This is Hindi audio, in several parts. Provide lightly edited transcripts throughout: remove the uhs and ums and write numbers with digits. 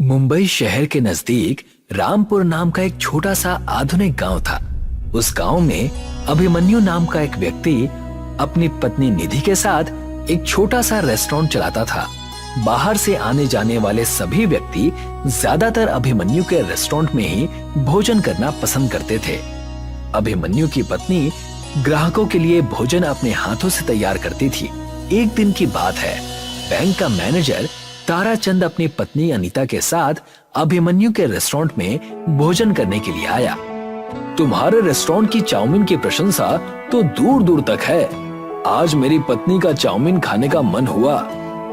मुंबई शहर के नजदीक रामपुर नाम का एक छोटा सा आधुनिक गांव था। उस गांव में अभिमन्यु नाम का एक व्यक्ति अपनी पत्नी निधि के साथ एक छोटा सा रेस्टोरेंट चलाता था। बाहर से आने जाने वाले सभी व्यक्ति ज्यादातर अभिमन्यु के रेस्टोरेंट में ही भोजन करना पसंद करते थे। अभिमन्यु की पत्नी ग्राहकों के लिए भोजन अपने हाथों से तैयार करती थी। एक दिन की बात है, बैंक का मैनेजर ताराचंद अपनी पत्नी अनीता के साथ अभिमन्यु के रेस्टोरेंट में भोजन करने के लिए आया। तुम्हारे रेस्टोरेंट की चाउमीन की प्रशंसा तो दूर दूर तक है। आज मेरी पत्नी का चाउमीन खाने का मन हुआ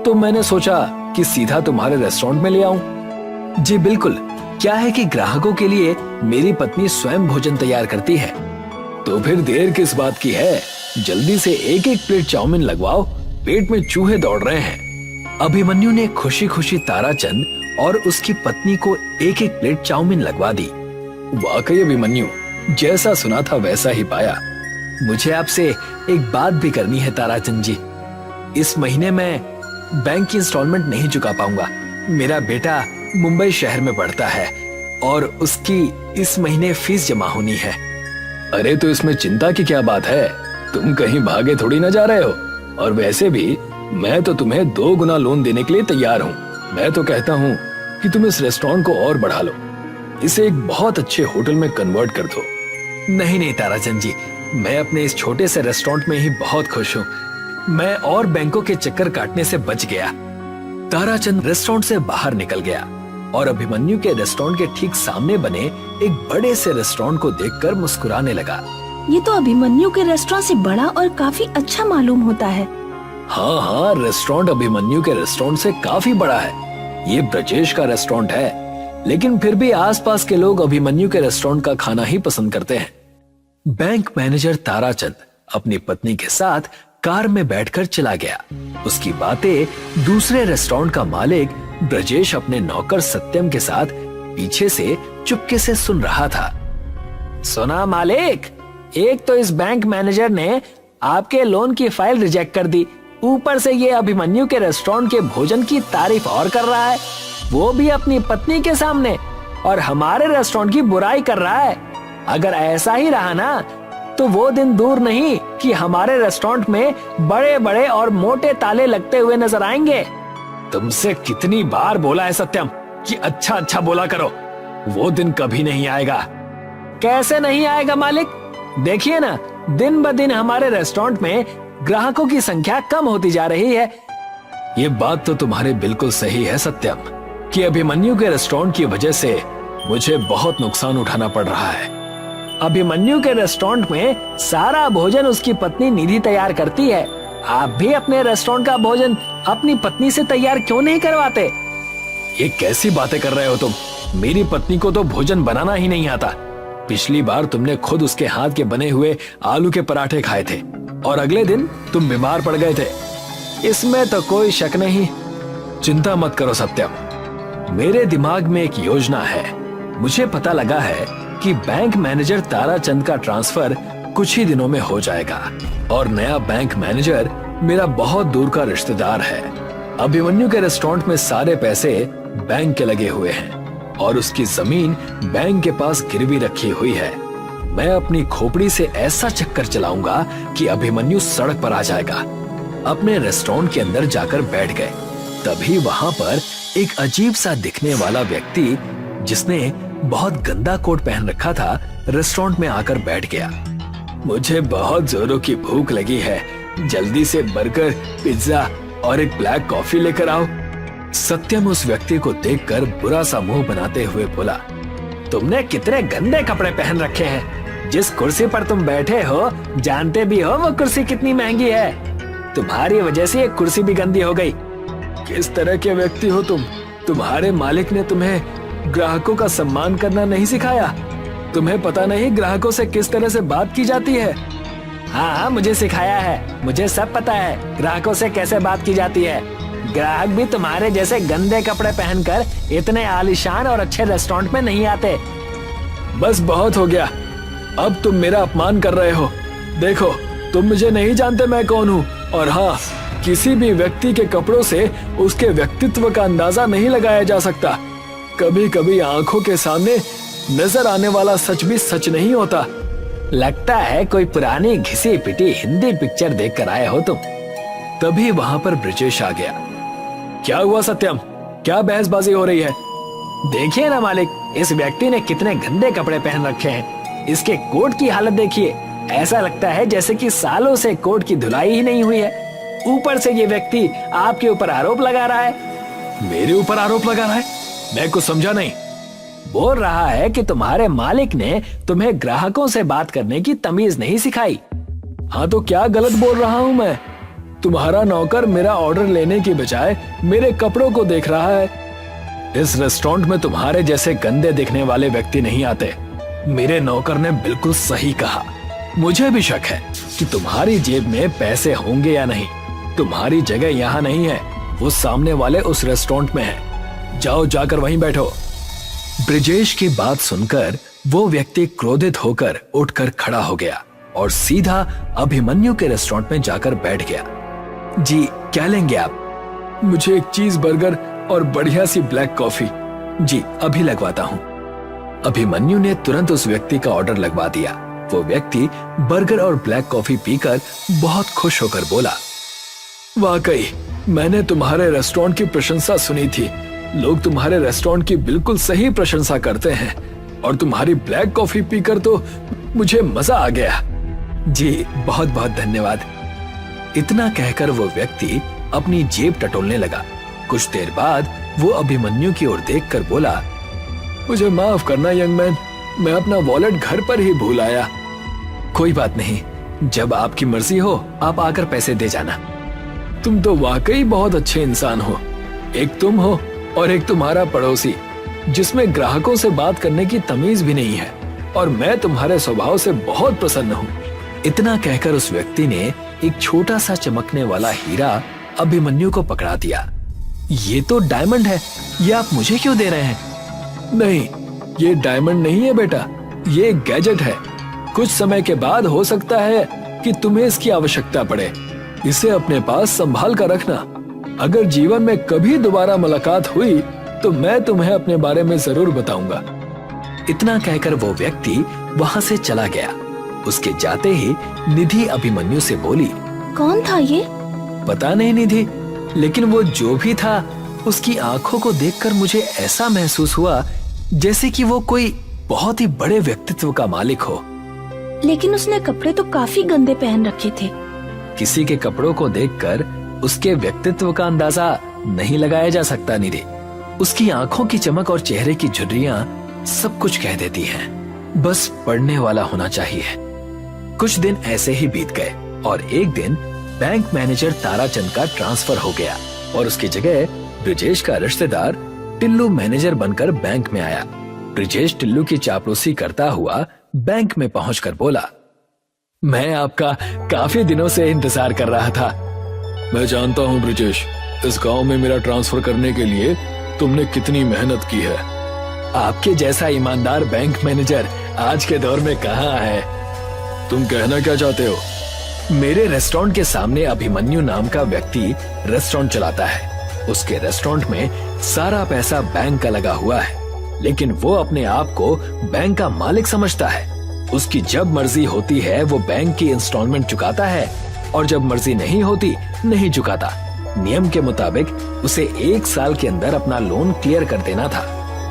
तो मैंने सोचा कि सीधा तुम्हारे रेस्टोरेंट में ले आऊं। जी बिल्कुल, क्या है कि ग्राहकों के लिए मेरी पत्नी स्वयं भोजन तैयार करती है। तो फिर देर किस बात की है, जल्दी से एक एक प्लेट चाउमीन लगवाओ, पेट में चूहे दौड़ रहे हैं। अभिमन्यु ने खुशी खुशी ताराचंद और उसकी पत्नी को एक एक प्लेट चाउमीन लगवा दी। वाकई अभिमन्यु, जैसा सुना था वैसा ही पाया। मुझे आपसे एक बात भी करनी है ताराचंद जी। इस महीने मैं बैंक की इंस्टॉलमेंट नहीं चुका पाऊंगा। मेरा बेटा मुंबई शहर में पढ़ता है और उसकी इस महीने फीस जमा होनी है। अरे तो इसमें चिंता की क्या बात है, तुम कहीं भागे थोड़ी ना जा रहे हो। और वैसे भी मैं तो तुम्हें 2 गुना लोन देने के लिए तैयार हूँ। मैं तो कहता हूँ कि तुम इस रेस्टोरेंट को और बढ़ा लो, इसे एक बहुत अच्छे होटल में कन्वर्ट कर दो। नहीं नहीं ताराचंद जी, मैं अपने इस छोटे से रेस्टोरेंट में ही बहुत खुश हूँ। मैं और बैंकों के चक्कर काटने से बच गया। ताराचंद रेस्टोरेंट से बाहर निकल गया और अभिमन्यु के रेस्टोरेंट के ठीक सामने बने एक बड़े से रेस्टोरेंट को देखकर मुस्कुराने लगा। ये तो अभिमन्यु के रेस्टोरेंट से बड़ा और काफी अच्छा मालूम होता है। हाँ, रेस्टोरेंट अभिमन्यु के रेस्टोरेंट से काफी बड़ा है। ये ब्रजेश का रेस्टोरेंट है, लेकिन फिर भी आसपास के लोग अभिमन्यु के रेस्टोरेंट का खाना ही पसंद करते हैं। बैंक मैनेजर ताराचंद अपनी पत्नी के साथ कार में बैठकर चला गया। उसकी बातें दूसरे रेस्टोरेंट का मालिक ब्रजेश अपने नौकर सत्यम के साथ पीछे से चुपके से सुन रहा था। सुना मालिक, एक तो इस बैंक मैनेजर ने आपके लोन की फाइल रिजेक्ट कर दी, ऊपर से ये अभिमन्यु के रेस्टोरेंट के भोजन की तारीफ और कर रहा है, वो भी अपनी पत्नी के सामने, और हमारे रेस्टोरेंट की बुराई कर रहा है। अगर ऐसा ही रहा ना तो वो दिन दूर नहीं कि हमारे रेस्टोरेंट में बड़े बड़े और मोटे ताले लगते हुए नजर आएंगे। तुमसे कितनी बार बोला है सत्यम कि अच्छा अच्छा बोला करो, वो दिन कभी नहीं आएगा। कैसे नहीं आएगा मालिक? देखिए ना, दिन ब दिन हमारे रेस्टोरेंट में ग्राहकों की संख्या कम होती जा रही है। ये बात तो तुम्हारी बिल्कुल सही है सत्यम, कि अभिमन्यु के रेस्टोरेंट की वजह से मुझे बहुत नुकसान उठाना पड़ रहा है। अभिमन्यु के रेस्टोरेंट में सारा भोजन उसकी पत्नी निधि तैयार करती है। आप भी अपने रेस्टोरेंट का भोजन अपनी पत्नी से तैयार क्यों नहीं करवाते? ये कैसी बातें कर रहे हो तुम? मेरी पत्नी को तो भोजन बनाना ही नहीं आता। पिछली बार तुमने खुद उसके हाथ के बने हुए आलू के पराठे खाए थे और अगले दिन तुम बीमार पड़ गए थे। इसमें तो कोई शक नहीं। चिंता मत करो सत्यम, मेरे दिमाग में एक योजना है। मुझे पता लगा है कि बैंक मैनेजर ताराचंद का ट्रांसफर कुछ ही दिनों में हो जाएगा और नया बैंक मैनेजर मेरा बहुत दूर का रिश्तेदार है। अभिमन्यु के रेस्टोरेंट में सारे पैसे बैंक के लगे हुए हैं और उसकी जमीन बैंक के पास गिरवी रखी हुई है। मैं अपनी खोपड़ी से ऐसा चक्कर चलाऊंगा कि अभिमन्यु सड़क पर आ जाएगा। अपने रेस्टोरेंट के अंदर जाकर बैठ गए। तभी वहां पर एक अजीब सा दिखने वाला व्यक्ति, जिसने बहुत गंदा कोट पहन रखा था, रेस्टोरेंट में आकर बैठ गया। मुझे बहुत जोरों की भूख लगी है, जल्दी से बर्गर, पिज्जा और एक ब्लैक कॉफी लेकर आओ। सत्यम उस व्यक्ति को देखकर बुरा सा मुंह बनाते हुए बोला, तुमने कितने गंदे कपड़े पहन रखे हैं। जिस कुर्सी पर तुम बैठे हो, जानते भी हो वो कुर्सी कितनी महंगी है। तुम्हारी वजह से ये कुर्सी भी गंदी हो गई। किस तरह के व्यक्ति हो तुम? तुम्हारे मालिक ने तुम्हें ग्राहकों का सम्मान करना नहीं सिखाया? तुम्हें पता नहीं ग्राहकों से किस तरह से बात की जाती है? हाँ, मुझे सिखाया है, मुझे सब पता है ग्राहकों से कैसे बात की जाती है। ग्राहक भी तुम्हारे जैसे गंदे कपड़े पहनकर इतने आलीशान और अच्छे रेस्टोरेंट में नहीं आते। बस बहुत हो गया, अब तुम मेरा अपमान कर रहे हो। देखो, तुम मुझे नहीं जानते मैं कौन हूँ, और हाँ, किसी भी व्यक्ति के कपड़ों से उसके व्यक्तित्व का अंदाजा नहीं लगाया जा सकता। कभी कभी आंखों के सामने नजर आने वाला सच भी सच नहीं होता। लगता है कोई पुरानी घिसी पिटी हिंदी पिक्चर देखकर आए हो तुम। तभी वहां पर ब्रिजेश आ गया। क्या हुआ सत्यम, क्या बहसबाजी हो रही है? देखिए ना मालिक, इस व्यक्ति ने कितने गंदे कपड़े पहन रखे हैं। इसके कोट की हालत देखिए, ऐसा लगता है जैसे कि सालों से कोट की धुलाई ही नहीं हुई है। ऊपर से ये व्यक्ति आपके ऊपर आरोप लगा रहा है। मेरे ऊपर आरोप लगा रहा है? मैं कुछ समझा नहीं। बोल रहा है कि तुम्हारे मालिक ने तुम्हें ग्राहकों से बात करने की तमीज नहीं सिखाई। हाँ तो क्या गलत बोल रहा हूँ मैं? तुम्हारा नौकर मेरा ऑर्डर लेने की बजाय मेरे कपड़ों को देख रहा है। इस रेस्टोरेंट में तुम्हारे जैसे गंदे दिखने वाले व्यक्ति नहीं आते। मेरे नौकर ने बिल्कुल सही कहा। मुझे भी शक है कि तुम्हारी जेब में पैसे होंगे या नहीं। तुम्हारी जगह यहाँ नहीं है, वो सामने वाले उस रेस्टोरेंट में है। जाओ जाकर वहीं बैठो। ब्रिजेश की बात सुनकर वो व्यक्ति क्रोधित होकर उठकर खड़ा हो गया और सीधा अभिमन्यु के रेस्टोरेंट में जाकर बैठ गया। जी क्या लेंगे आप? मुझे एक चीज बर्गर और बढ़िया सी ब्लैक कॉफी। जी अभी लगवाता हूँ। अभिमन्यु ने तुरंत उस व्यक्ति का ऑर्डर लगवा दिया। वो व्यक्ति बर्गर और ब्लैक कॉफी पीकर बहुत खुश होकर बोला, वाकई मैंने तुम्हारे रेस्टोरेंट की प्रशंसा सुनी थी। लोग तुम्हारे रेस्टोरेंट की बिल्कुल सही प्रशंसा करते हैं और तुम्हारी ब्लैक कॉफी पीकर तो मुझे मजा आ गया। जी बहुत बहुत धन्यवाद। इतना कहकर वो व्यक्ति अपनी जेब टटोलने लगा। कुछ देर बाद वो अभिमन्यु की ओर देखकर बोला, मुझे माफ करना यंग मैन, मैं अपना वॉलेट घर पर ही भूल आया। कोई बात नहीं, जब आपकी मर्जी हो आप आकर पैसे दे जाना। तुम तो वाकई बहुत अच्छे इंसान हो। एक तुम हो और एक तुम्हारा पड़ोसी जिसमें ग्राहकों से बात करने की तमीज भी नहीं है, और मैं तुम्हारे स्वभाव से बहुत प्रसन्न हूँ। इतना कहकर उस व्यक्ति ने एक छोटा सा चमकने वाला हीरा अभिमन्यु को पकड़ा दिया। ये तो डायमंड है, ये आप मुझे क्यों दे रहे हैं? नहीं, ये डायमंड नहीं है बेटा, ये एक गैजेट है। कुछ समय के बाद हो सकता है कि तुम्हें इसकी आवश्यकता पड़े। इसे अपने पास संभाल कर रखना। अगर जीवन में कभी दोबारा मुलाकात हुई तो मैं तुम्हें अपने बारे में जरूर बताऊंगा। इतना कहकर वो व्यक्ति वहां से चला गया। उसके जाते ही निधि अभिमन्यु से बोली, कौन था ये? पता नहीं निधि, लेकिन वो जो भी था उसकी आंखों को देखकर मुझे ऐसा महसूस हुआ जैसे कि वो कोई बहुत ही बड़े व्यक्तित्व का मालिक हो। लेकिन उसने कपड़े तो काफी गंदे पहन रखे थे। किसी के कपड़ों को देखकर उसके व्यक्तित्व का अंदाजा नहीं लगाया जा सकता निधि। उसकी आंखों की चमक और चेहरे की झुर्रियां सब कुछ कह देती हैं। बस पढ़ने वाला होना चाहिए। कुछ दिन ऐसे ही बीत गए और एक दिन बैंक मैनेजर ताराचंद का ट्रांसफर हो गया और उसकी जगह ब्रिजेश का रिश्तेदार टिल्लू मैनेजर बनकर बैंक में आया। ब्रिजेश टिल्लू की चापलूसी करता हुआ बैंक में पहुंचकर बोला, मैं आपका काफी दिनों से इंतजार कर रहा था। मैं जानता हूं ब्रिजेश, इस गांव में मेरा ट्रांसफर करने के लिए तुमने कितनी मेहनत की है। आपके जैसा ईमानदार बैंक मैनेजर आज के दौर में कहाँ है। तुम कहना क्या चाहते हो? मेरे रेस्टोरेंट के सामने अभिमन्यु नाम का व्यक्ति रेस्टोरेंट चलाता है। उसके रेस्टोरेंट में सारा पैसा बैंक का लगा हुआ है, लेकिन वो अपने आप को बैंक का मालिक समझता है। उसकी जब मर्जी होती है वो बैंक की इंस्टॉलमेंट चुकाता है और जब मर्जी नहीं होती नहीं चुकाता। नियम के मुताबिक उसे 1 साल के अंदर अपना लोन क्लियर कर देना था,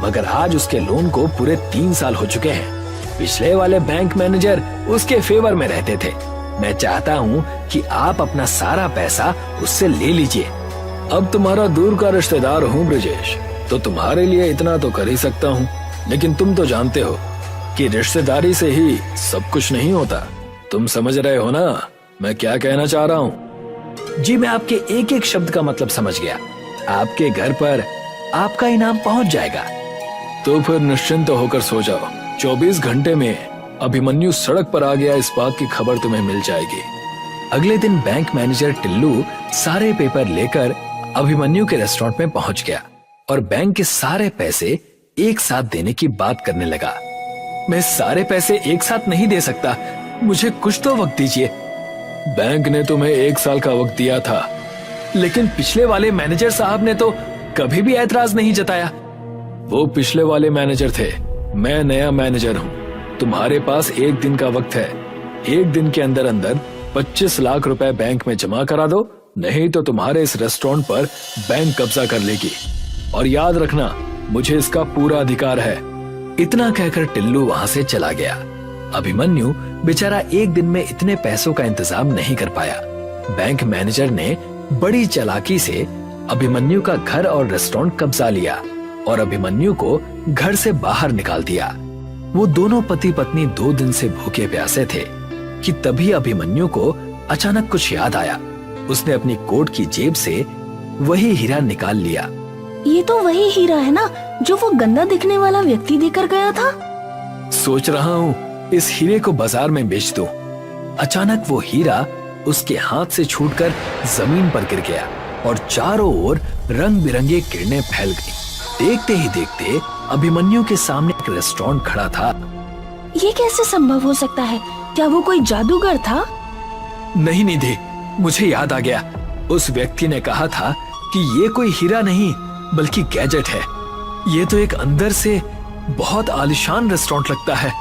मगर आज उसके लोन को पूरे 3 साल हो चुके हैं। पिछले वाले बैंक मैनेजर उसके फेवर में रहते थे। मैं चाहता हूँ कि आप अपना सारा पैसा उससे ले लीजिए। अब तुम्हारा दूर का रिश्तेदार हूँ ब्रिजेश, तो तुम्हारे लिए इतना तो कर ही सकता हूँ, लेकिन तुम तो जानते हो कि रिश्तेदारी से ही सब कुछ नहीं होता। तुम समझ रहे हो ना मैं क्या कहना चाह रहा हूँ? जी मैं आपके एक एक शब्द का मतलब समझ गया। आपके घर पर आपका इनाम पहुंच जाएगा। तो फिर निश्चिंत होकर सो जाओ। 24 घंटे में अभिमन्यु सड़क पर आ गया, इस बात की खबर तुम्हें मिल जाएगी। अगले दिन बैंक मैनेजर टिल्लू सारे पेपर लेकर अभिमन्यु के रेस्टोरेंट में पहुंच गया और बैंक के सारे पैसे एक साथ देने की बात करने लगा। मैं सारे पैसे एक साथ नहीं दे सकता, मुझे कुछ तो वक्त दीजिए। बैंक ने तुम्हें 1 साल का वक्त दिया था, लेकिन पिछले वाले मैनेजर साहब ने तो कभी भी ऐतराज नहीं जताया। वो पिछले वाले मैनेजर थे, मैं नया मैनेजर हूँ। तुम्हारे पास 1 दिन का वक्त है। 1 दिन के अंदर अंदर 25 लाख रुपए बैंक में जमा करा दो, नहीं तो तुम्हारे इस रेस्टोरेंट पर बैंक कब्जा कर लेगी। और याद रखना, मुझे इसका पूरा अधिकार है। इतना कहकर टिल्लू वहां से चला गया। अभिमन्यु बेचारा 1 दिन में इतने पैसों का इंतजाम नहीं कर पाया। बैंक मैनेजर ने बड़ी चालाकी से अभिमन्यु का घर और रेस्टोरेंट कब्जा लिया और अभिमन्यु को घर से बाहर निकाल दिया। वो दोनों पति पत्नी 2 दिन से भूखे प्यासे थे कि तभी अभिमन्यु को अचानक कुछ याद आया। उसने अपनी कोट की जेब से वही हीरा निकाल लिया। ये तो वही हीरा है ना जो वो गंदा दिखने वाला व्यक्ति देकर गया था। सोच रहा हूँ इस हीरे को बाजार में बेच दूं। अचानक वो हीरा उसके हाथ से छूटकर जमीन पर गिर गया और चारों ओर रंग बिरंगे किरणें फैल गईं। देखते ही देखते अभिमन्यु के सामने एक रेस्टोरेंट खड़ा था। ये कैसे संभव हो सकता है? क्या वो कोई जादूगर था? नहीं निधि, मुझे याद आ गया। उस व्यक्ति ने कहा था कि ये कोई हीरा नहीं बल्कि गैजेट है। ये तो एक अंदर से बहुत आलीशान रेस्टोरेंट लगता है।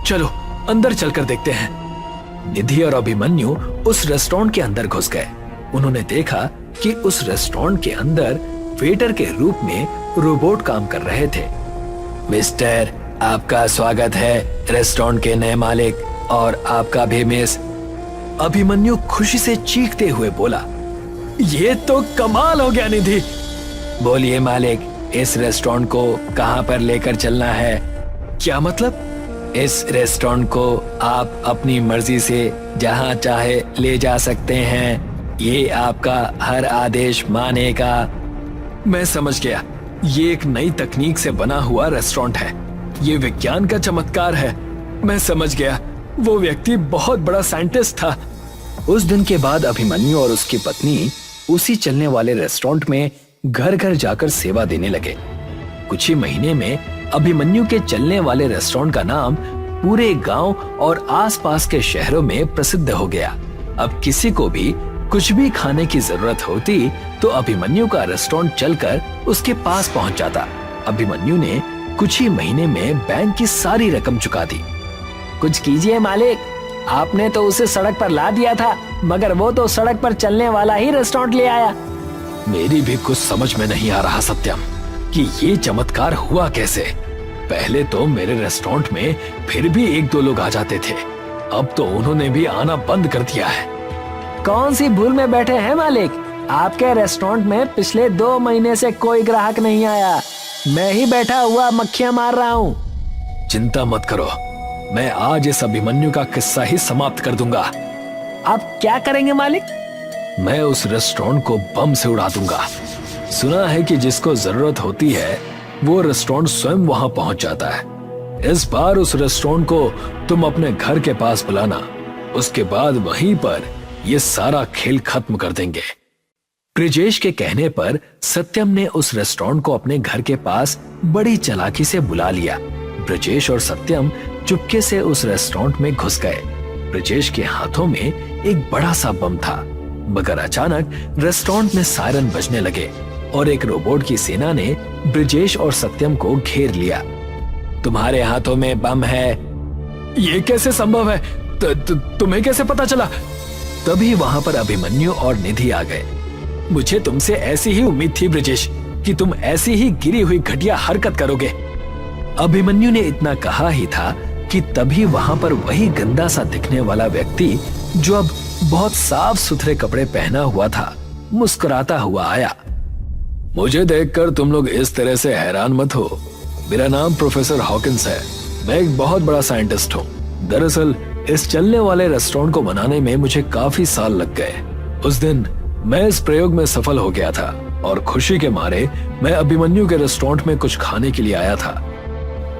चलो अंदर चलकर देखते हैं। निधि और अभिमन्यु उस रेस्टोरेंट के अंदर घुस गए। उन्होंने देखा कि उस रेस्टोरेंट के अंदर वेटर के रूप में रोबोट काम कर रहे थे। मिस्टर, आपका स्वागत है रेस्टोरेंट के नए मालिक और आपका भी मिस। अभिमन्यु खुशी से चीखते हुए बोला, ये तो कमाल हो गया निधि। बोलिए मालिक, इस रेस्टोरेंट को कहां पर लेकर चलना है? क्या मतलब? इस रेस्टोरेंट को आप अपनी मर्जी से जहां चाहे ले जा सकते हैं। ये आपका हर आदेश मानेगा। मैं समझ गया, ये एक नई तकनीक से बना हुआ रेस्टोरेंट है। ये विज्ञान का चमत्कार है। मैं समझ गया, वो व्यक्ति बहुत बड़ा साइंटिस्ट था। उस दिन के बाद अभिमन्यु और उसकी पत्नी उसी चलने वाले रेस्टोरेंट में घर घर जाकर सेवा देने लगे। कुछ ही महीने में अभिमन्यु के चलने वाले रेस्टोरेंट का नाम पूरे गांव और आसपास के शहरों में प्रसिद्ध हो गया। अब किसी को भी कुछ भी खाने की जरूरत होती तो अभिमन्यु का रेस्टोरेंट चलकर उसके पास पहुंच जाता। अभिमन्यु ने कुछ ही महीने में बैंक की सारी रकम चुका दी। कुछ कीजिए मालिक, आपने तो उसे सड़क पर ला दिया था, मगर वो तो सड़क पर चलने वाला ही रेस्टोरेंट ले आया। मेरी भी कुछ समझ में नहीं आ रहा सत्यम कि ये चमत्कार हुआ कैसे। पहले तो मेरे रेस्टोरेंट में फिर भी 1-2 लोग आ जाते थे, अब तो उन्होंने भी आना बंद कर दिया है। कौन सी भूल में बैठे हैं मालिक? आपके रेस्टोरेंट में पिछले 2 महीने से कोई ग्राहक नहीं आया। मैं ही बैठा हुआ मक्खियां मार रहा हूँ। चिंता मत करो, मैं आज इस अभिमन्यु का किस्सा ही समाप्त कर दूंगा। आप क्या करेंगे मालिक? मैं उस रेस्टोरेंट को बम से उड़ा दूंगा। सुना है कि जिसको जरूरत होती है वो रेस्टोरेंट स्वयं वहां पहुंच जाता है। इस बार उस रेस्टोरेंट को तुम अपने घर के पास बुलाना, उसके बाद वहीं पर ये सारा खेल खत्म कर देंगे। ब्रिजेश के कहने पर सत्यम ने उस रेस्टोरेंट को अपने घर के पास बड़ी चालाकी से बुला लिया। ब्रिजेश और सत्यम चुपके से उस रेस्टोरेंट में घुस गए। ब्रिजेश के हाथों में एक बड़ा सा बम था, मगर अचानक रेस्टोरेंट में सायरन बजने लगे और एक रोबोट की सेना ने ब्रिजेश और सत्यम को घेर लिया। तुम्हारे हाथों में बम है, ये कैसे संभव है? तुम्हें कैसे पता चला? तभी वहां पर अभिमन्यु और निधि आ गए। मुझे तुमसे ऐसी ही उम्मीद थी ब्रिजेश कि तुम ऐसी ही गिरी हुई घटिया हरकत करोगे। अभिमन्यु ने इतना कहा ही था कि तभी वहां पर वही गंदा सा दिखने वाला व्यक्ति जो अब बहुत साफ सुथरे कपड़े पहना हुआ था, मुस्कुराता हुआ आया। मुझे देखकर तुम लोग इस तरह से हैरान मत हो। मेरा नाम प्रोफेसर हॉकिंस है। मैं एक बहुत बड़ा साइंटिस्ट हूँ। दरअसल इस चलने वाले रेस्टोरेंट को बनाने में मुझे काफी साल लग गए। उस दिन मैं इस प्रयोग में सफल हो गया था और खुशी के मारे मैं अभिमन्यु के रेस्टोरेंट में कुछ खाने के लिए आया था,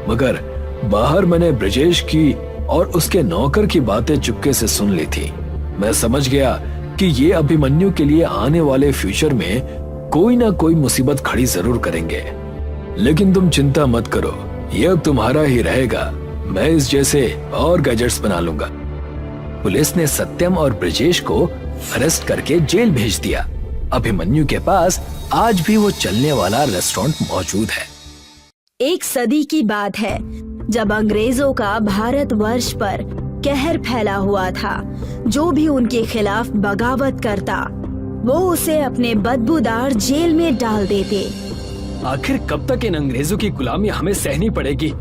मगर बाहर मैंने ब्रिजेश की और उसके नौकर की बातें चुपके से सुन ली थी। मैं समझ गया कि ये अभिमन्यु के लिए आने वाले फ्यूचर में कोई ना कोई मुसीबत खड़ी जरूर करेंगे। लेकिन तुम चिंता मत करो, ये अब तुम्हारा ही रहेगा। मैं इस जैसे और गैजेट्स बना लूंगा। पुलिस ने सत्यम और ब्रिजेश को अरेस्ट करके जेल भेज दिया। अभिमन्यु के पास आज भी वो चलने वाला रेस्टोरेंट मौजूद है। एक सदी की बात है जब अंग्रेजों का भारतवर्ष पर कहर फैला हुआ था। जो भी उनके खिलाफ बगावत करता वो उसे अपने बदबूदार जेल में डाल देते। आखिर कब तक इन अंग्रेजों की गुलामी हमें सहनी पड़ेगी?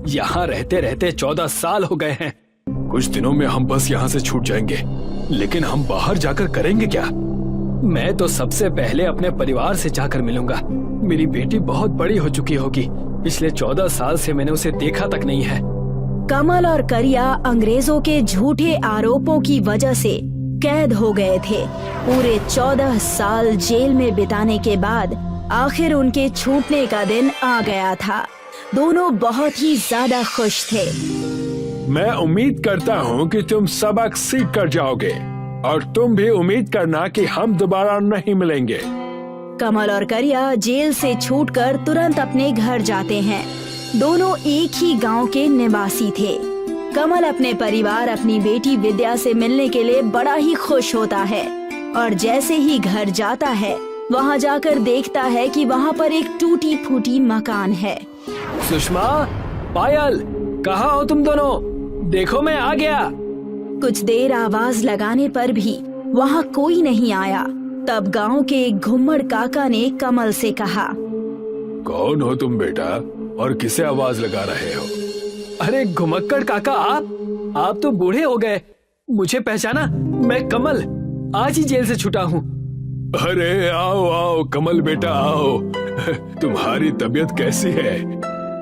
यहाँ रहते रहते 14 साल हो गए हैं। कुछ दिनों में हम बस यहाँ से छूट जाएंगे, लेकिन हम बाहर जाकर करेंगे क्या? मैं तो सबसे पहले अपने परिवार से जाकर मिलूंगा। मेरी बेटी बहुत बड़ी हो चुकी होगी। पिछले 14 साल से मैंने उसे देखा तक नहीं है। कमल और करिया अंग्रेजों के झूठे आरोपों की वजह से कैद हो गए थे। पूरे 14 साल जेल में बिताने के बाद आखिर उनके छूटने का दिन आ गया था। दोनों बहुत ही ज्यादा खुश थे। मैं उम्मीद करता हूँ कि तुम सबक सीख कर जाओगे और तुम भी उम्मीद करना कि हम दोबारा नहीं मिलेंगे। कमल और करिया जेल से छूटकर तुरंत अपने घर जाते हैं। दोनों एक ही गांव के निवासी थे। कमल अपने परिवार, अपनी बेटी विद्या से मिलने के लिए बड़ा ही खुश होता है और जैसे ही घर जाता है वहां जाकर देखता है कि वहां पर एक टूटी फूटी मकान है। सुषमा, पायल, कहाँ हो तुम दोनों? देखो मैं आ गया। कुछ देर आवाज लगाने पर भी वहां कोई नहीं आया। तब गांव के एक घुम्मड़ काका ने कमल से कहा, कौन हो तुम बेटा और किसे आवाज लगा रहे हो? अरे घुमक्कड़ काका, आप तो बूढ़े हो गए। मुझे पहचाना? मैं कमल, आज ही जेल से छूटा हूँ। अरे आओ आओ कमल बेटा आओ। तुम्हारी तबीयत कैसी है?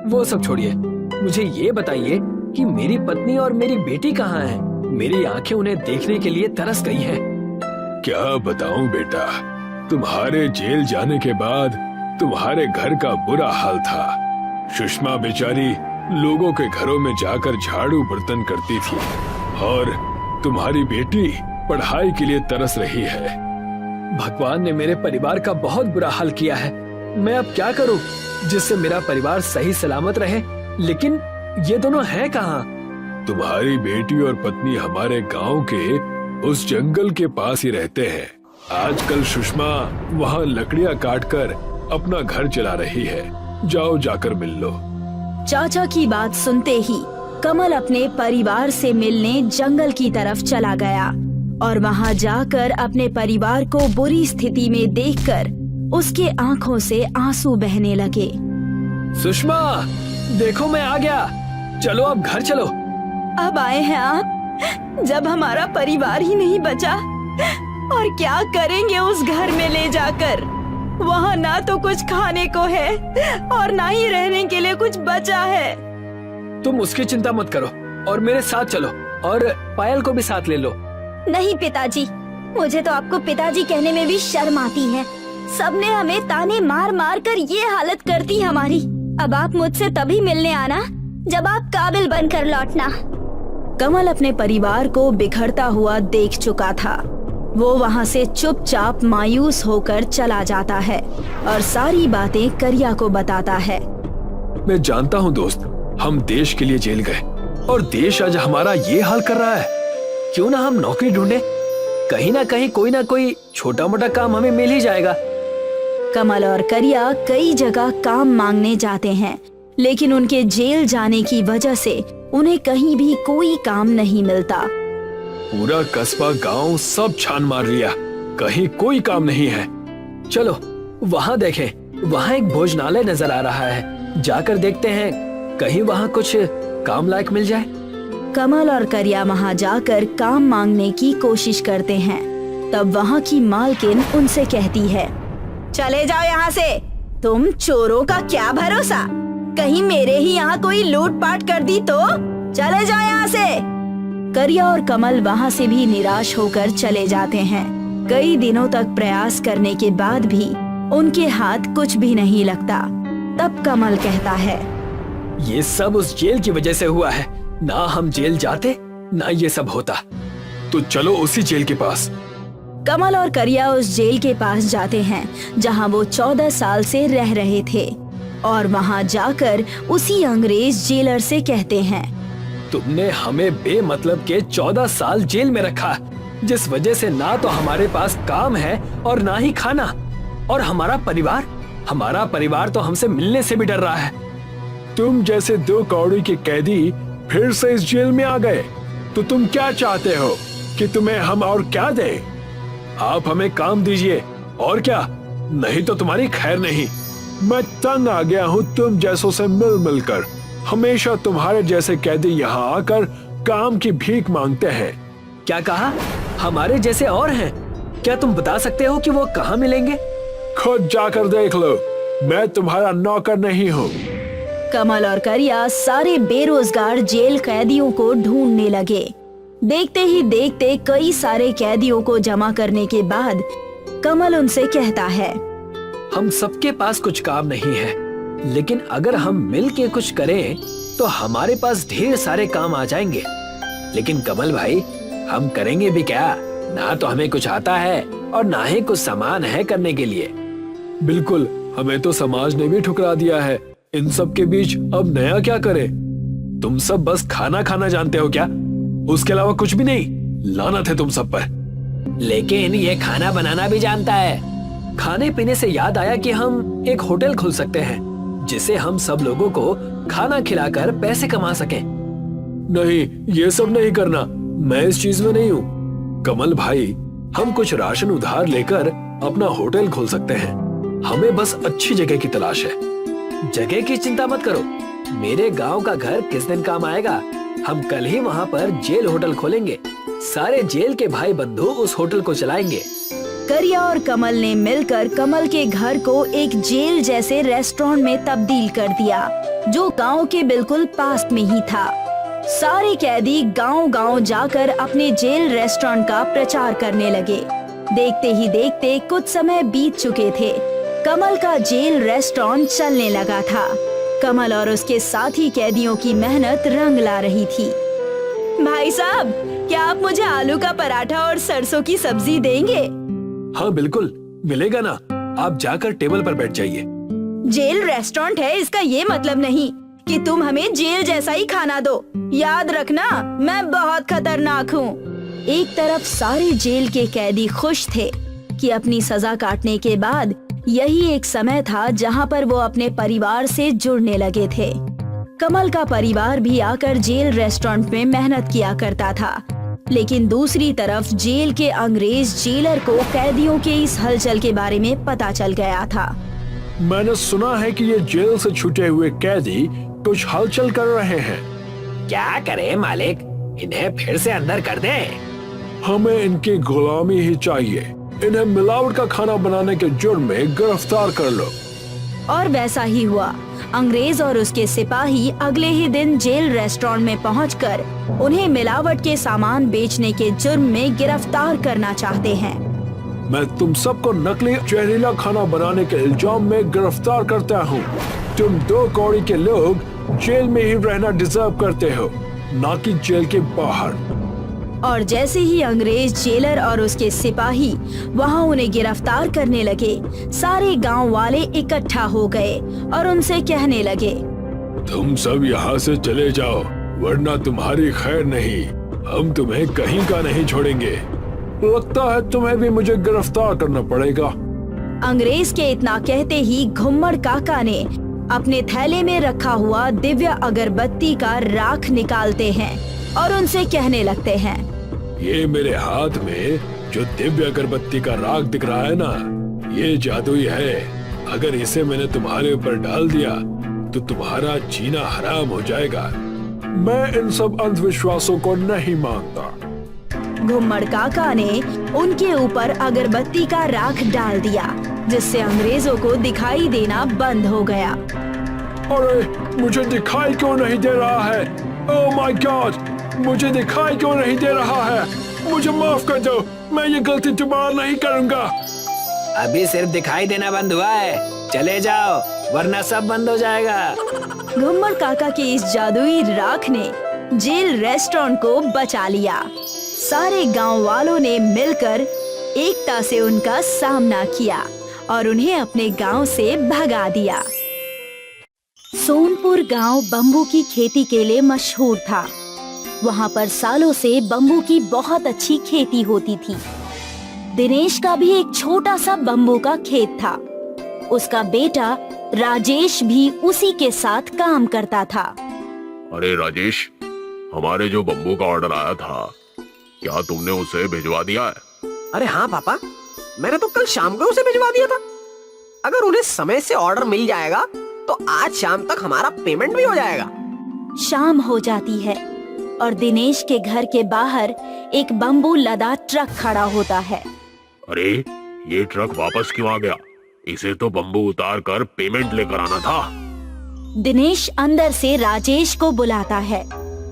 वो सब छोड़िए, मुझे ये बताइए कि मेरी पत्नी और मेरी बेटी कहाँ हैं? मेरी आंखें उन्हें देखने के लिए तरस गई हैं। क्या बताऊं बेटा, तुम्हारे जेल जाने के बाद तुम्हारे घर का बुरा हाल था। सुषमा बेचारी लोगों के घरों में जाकर झाड़ू बर्तन करती थी और तुम्हारी बेटी पढ़ाई के लिए तरस रही है। भगवान ने मेरे परिवार का बहुत बुरा हाल किया है। मैं अब क्या करूं जिससे मेरा परिवार सही सलामत रहे? लेकिन ये दोनों हैं कहाँ? तुम्हारी बेटी और पत्नी हमारे गांव के उस जंगल के पास ही रहते हैं। आजकल सुषमा वहाँ लकड़ियाँ काटकर अपना घर चला रही है। जाओ जाकर मिल लो। चाचा की बात सुनते ही कमल अपने परिवार से मिलने जंगल की तरफ चला गया और वहां जाकर अपने परिवार को बुरी स्थिति में देखकर उसके आंखों से आंसू बहने लगे। सुषमा, देखो मैं आ गया। चलो अब घर चलो। अब आए हैं आप, जब हमारा परिवार ही नहीं बचा? और क्या करेंगे उस घर में ले जाकर? वहाँ ना तो कुछ खाने को है और ना ही रहने के लिए कुछ बचा है। तुम उसकी चिंता मत करो और मेरे साथ चलो और पायल को भी साथ ले लो। नहीं पिताजी, मुझे तो आपको पिताजी कहने में भी शर्म आती है। सबने हमें ताने मार मार कर ये हालत कर दी हमारी। अब आप मुझसे तभी मिलने आना जब आप काबिल बनकर लौटना। कमल अपने परिवार को बिखरता हुआ देख चुका था। वो वहाँ से चुपचाप मायूस होकर चला जाता है और सारी बातें करिया को बताता है। मैं जानता हूँ दोस्त, हम देश के लिए जेल गए और देश आज हमारा ये हाल कर रहा है। क्यों ना हम नौकरी ढूंढे? कहीं ना कहीं कोई ना कोई छोटा मोटा काम हमें मिल ही जाएगा। कमल और करिया कई जगह काम मांगने जाते हैं, लेकिन उनके जेल जाने की वजह से उन्हें कहीं भी कोई काम नहीं मिलता। पूरा कस्बा गांव सब छान मार लिया, कहीं कोई काम नहीं है। चलो वहाँ देखें, वहाँ एक भोजनालय नजर आ रहा है। जाकर देखते हैं, कहीं वहाँ कुछ काम लायक मिल जाए। कमल और करिया वहाँ जाकर काम मांगने की कोशिश करते हैं। तब वहाँ की मालकिन उनसे कहती है, चले जाओ यहाँ से। तुम चोरों का क्या भरोसा? कहीं मेरे ही यहाँ कोई लूटपाट कर दी तो? चले जाओ यहाँ से। करिया और कमल वहाँ से भी निराश होकर चले जाते हैं। कई दिनों तक प्रयास करने के बाद भी उनके हाथ कुछ भी नहीं लगता। तब कमल कहता है, ये सब उस जेल की वजह से हुआ है। ना हम जेल जाते ना ये सब होता। तो चलो उसी जेल के पास। कमल और करिया उस जेल के पास जाते हैं जहाँ वो 14 साल से रह रहे थे और वहाँ जाकर उसी अंग्रेज जेलर से कहते हैं, तुमने हमें बेमतलब के 14 साल जेल में रखा, जिस वजह से ना तो हमारे पास काम है और ना ही खाना। और हमारा परिवार तो हमसे मिलने से भी डर रहा है। तुम जैसे 2 कौड़ी के कैदी फिर से इस जेल में आ गए, तो तुम क्या चाहते हो कि तुम्हें हम और क्या दें? आप हमें काम दीजिए और क्या, नहीं तो तुम्हारी खैर नहीं। मैं तंग आ गया हूँ तुम जैसों से मिल मिलकर। हमेशा तुम्हारे जैसे कैदी यहाँ आकर काम की भीख मांगते हैं। क्या कहा? हमारे जैसे और हैं? क्या तुम बता सकते हो कि वो कहाँ मिलेंगे? खुद जाकर देख लो, मैं तुम्हारा नौकर नहीं हूँ। कमल और करिया सारे बेरोजगार जेल कैदियों को ढूंढने लगे। देखते ही देखते कई सारे कैदियों को जमा करने के बाद कमल उनसे कहता है, हम सबके पास कुछ काम नहीं है, लेकिन अगर हम मिल के कुछ करें तो हमारे पास ढेर सारे काम आ जाएंगे। लेकिन कमल भाई, हम करेंगे भी क्या? ना तो हमें कुछ आता है और ना ही कुछ सामान है करने के लिए। बिल्कुल, हमें तो समाज ने भी ठुकरा दिया है। इन सब के बीच अब नया क्या करें? तुम सब बस खाना खाना जानते हो क्या? उसके अलावा कुछ भी नहीं? लानत है तुम सब पर। लेकिन ये खाना बनाना भी जानता है। खाने पीने से याद आया कि हम एक होटल खोल सकते हैं जिसे हम सब लोगों को खाना खिलाकर पैसे कमा सकें। नहीं, ये सब नहीं करना, मैं इस चीज में नहीं हूँ। कमल भाई, हम कुछ राशन उधार लेकर अपना होटल खोल सकते हैं। हमें बस अच्छी जगह की तलाश है। जगह की चिंता मत करो, मेरे गांव का घर किस दिन काम आएगा। हम कल ही वहाँ पर जेल होटल खोलेंगे। सारे जेल के भाई बंधु उस होटल को चलाएंगे। करिया और कमल ने मिलकर कमल के घर को एक जेल जैसे रेस्टोरेंट में तब्दील कर दिया, जो गांव के बिल्कुल पास में ही था। सारे कैदी गांव-गांव जाकर अपने जेल रेस्टोरेंट का प्रचार करने लगे। देखते ही देखते कुछ समय बीत चुके थे। कमल का जेल रेस्टोरेंट चलने लगा था। कमल और उसके साथी कैदियों की मेहनत रंग ला रही थी। भाई साहब, क्या आप मुझे आलू का पराठा और सरसों की सब्जी देंगे? हाँ बिल्कुल, मिलेगा ना। आप जाकर टेबल पर बैठ जाइए। जेल रेस्टोरेंट है, इसका ये मतलब नहीं कि तुम हमें जेल जैसा ही खाना दो। याद रखना, मैं बहुत खतरनाक हूँ। एक तरफ सारे जेल के कैदी खुश थे कि अपनी सजा काटने के बाद यही एक समय था जहाँ पर वो अपने परिवार से जुड़ने लगे थे। कमल का परिवार भी आकर जेल रेस्टोरेंट में मेहनत किया करता था, लेकिन दूसरी तरफ जेल के अंग्रेज जेलर को कैदियों के इस हलचल के बारे में पता चल गया था। मैंने सुना है कि ये जेल से छूटे हुए कैदी कुछ हलचल कर रहे हैं। क्या करें मालिक, इन्हें फिर से अंदर कर दें? हमें इनकी गुलामी ही चाहिए। इन्हें मिलावट का खाना बनाने के जुर्म में गिरफ्तार कर लो। और वैसा ही हुआ। अंग्रेज और उसके सिपाही अगले ही दिन जेल रेस्टोरेंट में पहुंचकर उन्हें मिलावट के सामान बेचने के जुर्म में गिरफ्तार करना चाहते हैं। मैं तुम सबको नकली जहरीला खाना बनाने के इल्जाम में गिरफ्तार करता हूँ। तुम 2 कौड़ी के लोग जेल में ही रहना डिजर्व करते हो, ना कि जेल के बाहर। और जैसे ही अंग्रेज जेलर और उसके सिपाही वहां उन्हें गिरफ्तार करने लगे, सारे गांव वाले इकट्ठा हो गए और उनसे कहने लगे, तुम सब यहाँ से चले जाओ, वरना तुम्हारी खैर नहीं। हम तुम्हें कहीं का नहीं छोड़ेंगे। लगता है तुम्हें भी मुझे गिरफ्तार करना पड़ेगा। अंग्रेज के इतना कहते ही घुम्मड़ काका ने अपने थैले में रखा हुआ दिव्य अगरबत्ती का राख निकालते हैं और उनसे कहने लगते हैं, ये मेरे हाथ में जो दिव्य अगरबत्ती का राख दिख रहा है ना, ये जादुई है। अगर इसे मैंने तुम्हारे ऊपर डाल दिया तो तुम्हारा जीना हराम हो जाएगा। मैं इन सब अंधविश्वासों को नहीं मानता। घुम्मड़ काका ने उनके ऊपर अगरबत्ती का राख डाल दिया, जिससे अंग्रेजों को दिखाई देना बंद हो गया। अरे, मुझे दिखाई क्यों नहीं दे रहा है? ओह माय गॉड, मुझे दिखाई क्यों नहीं दे रहा है? मुझे माफ कर दो, मैं ये गलती दोबारा नहीं करूंगा। अभी सिर्फ दिखाई देना बंद हुआ है, चले जाओ वरना सब बंद हो जाएगा। घुम्मड़ काका की इस जादुई राख ने जेल रेस्टोरेंट को बचा लिया। सारे गांव वालों ने मिलकर एकता से उनका सामना किया और उन्हें अपने गांव से भगा दिया। सोनपुर गांव बम्बू की खेती के लिए मशहूर था। वहां पर सालों से बम्बू की बहुत अच्छी खेती होती थी। दिनेश का भी एक छोटा सा बम्बू का खेत था। उसका बेटा राजेश भी उसी के साथ काम करता था। अरे राजेश, हमारे जो बम्बू का ऑर्डर आया था, क्या तुमने उसे भिजवा दिया है? अरे हाँ पापा, मैंने तो कल शाम को उसे भिजवा दिया था। अगर उन्हें समय से ऑर्डर मिल जाएगा तो आज शाम तक हमारा पेमेंट भी हो जाएगा। शाम हो जाती है और दिनेश के घर के बाहर एक बम्बू लदा ट्रक खड़ा होता है। अरे ये ट्रक वापस क्यों आ गया? इसे तो बम्बू उतार कर पेमेंट लेकर आना था। दिनेश अंदर से राजेश को बुलाता है।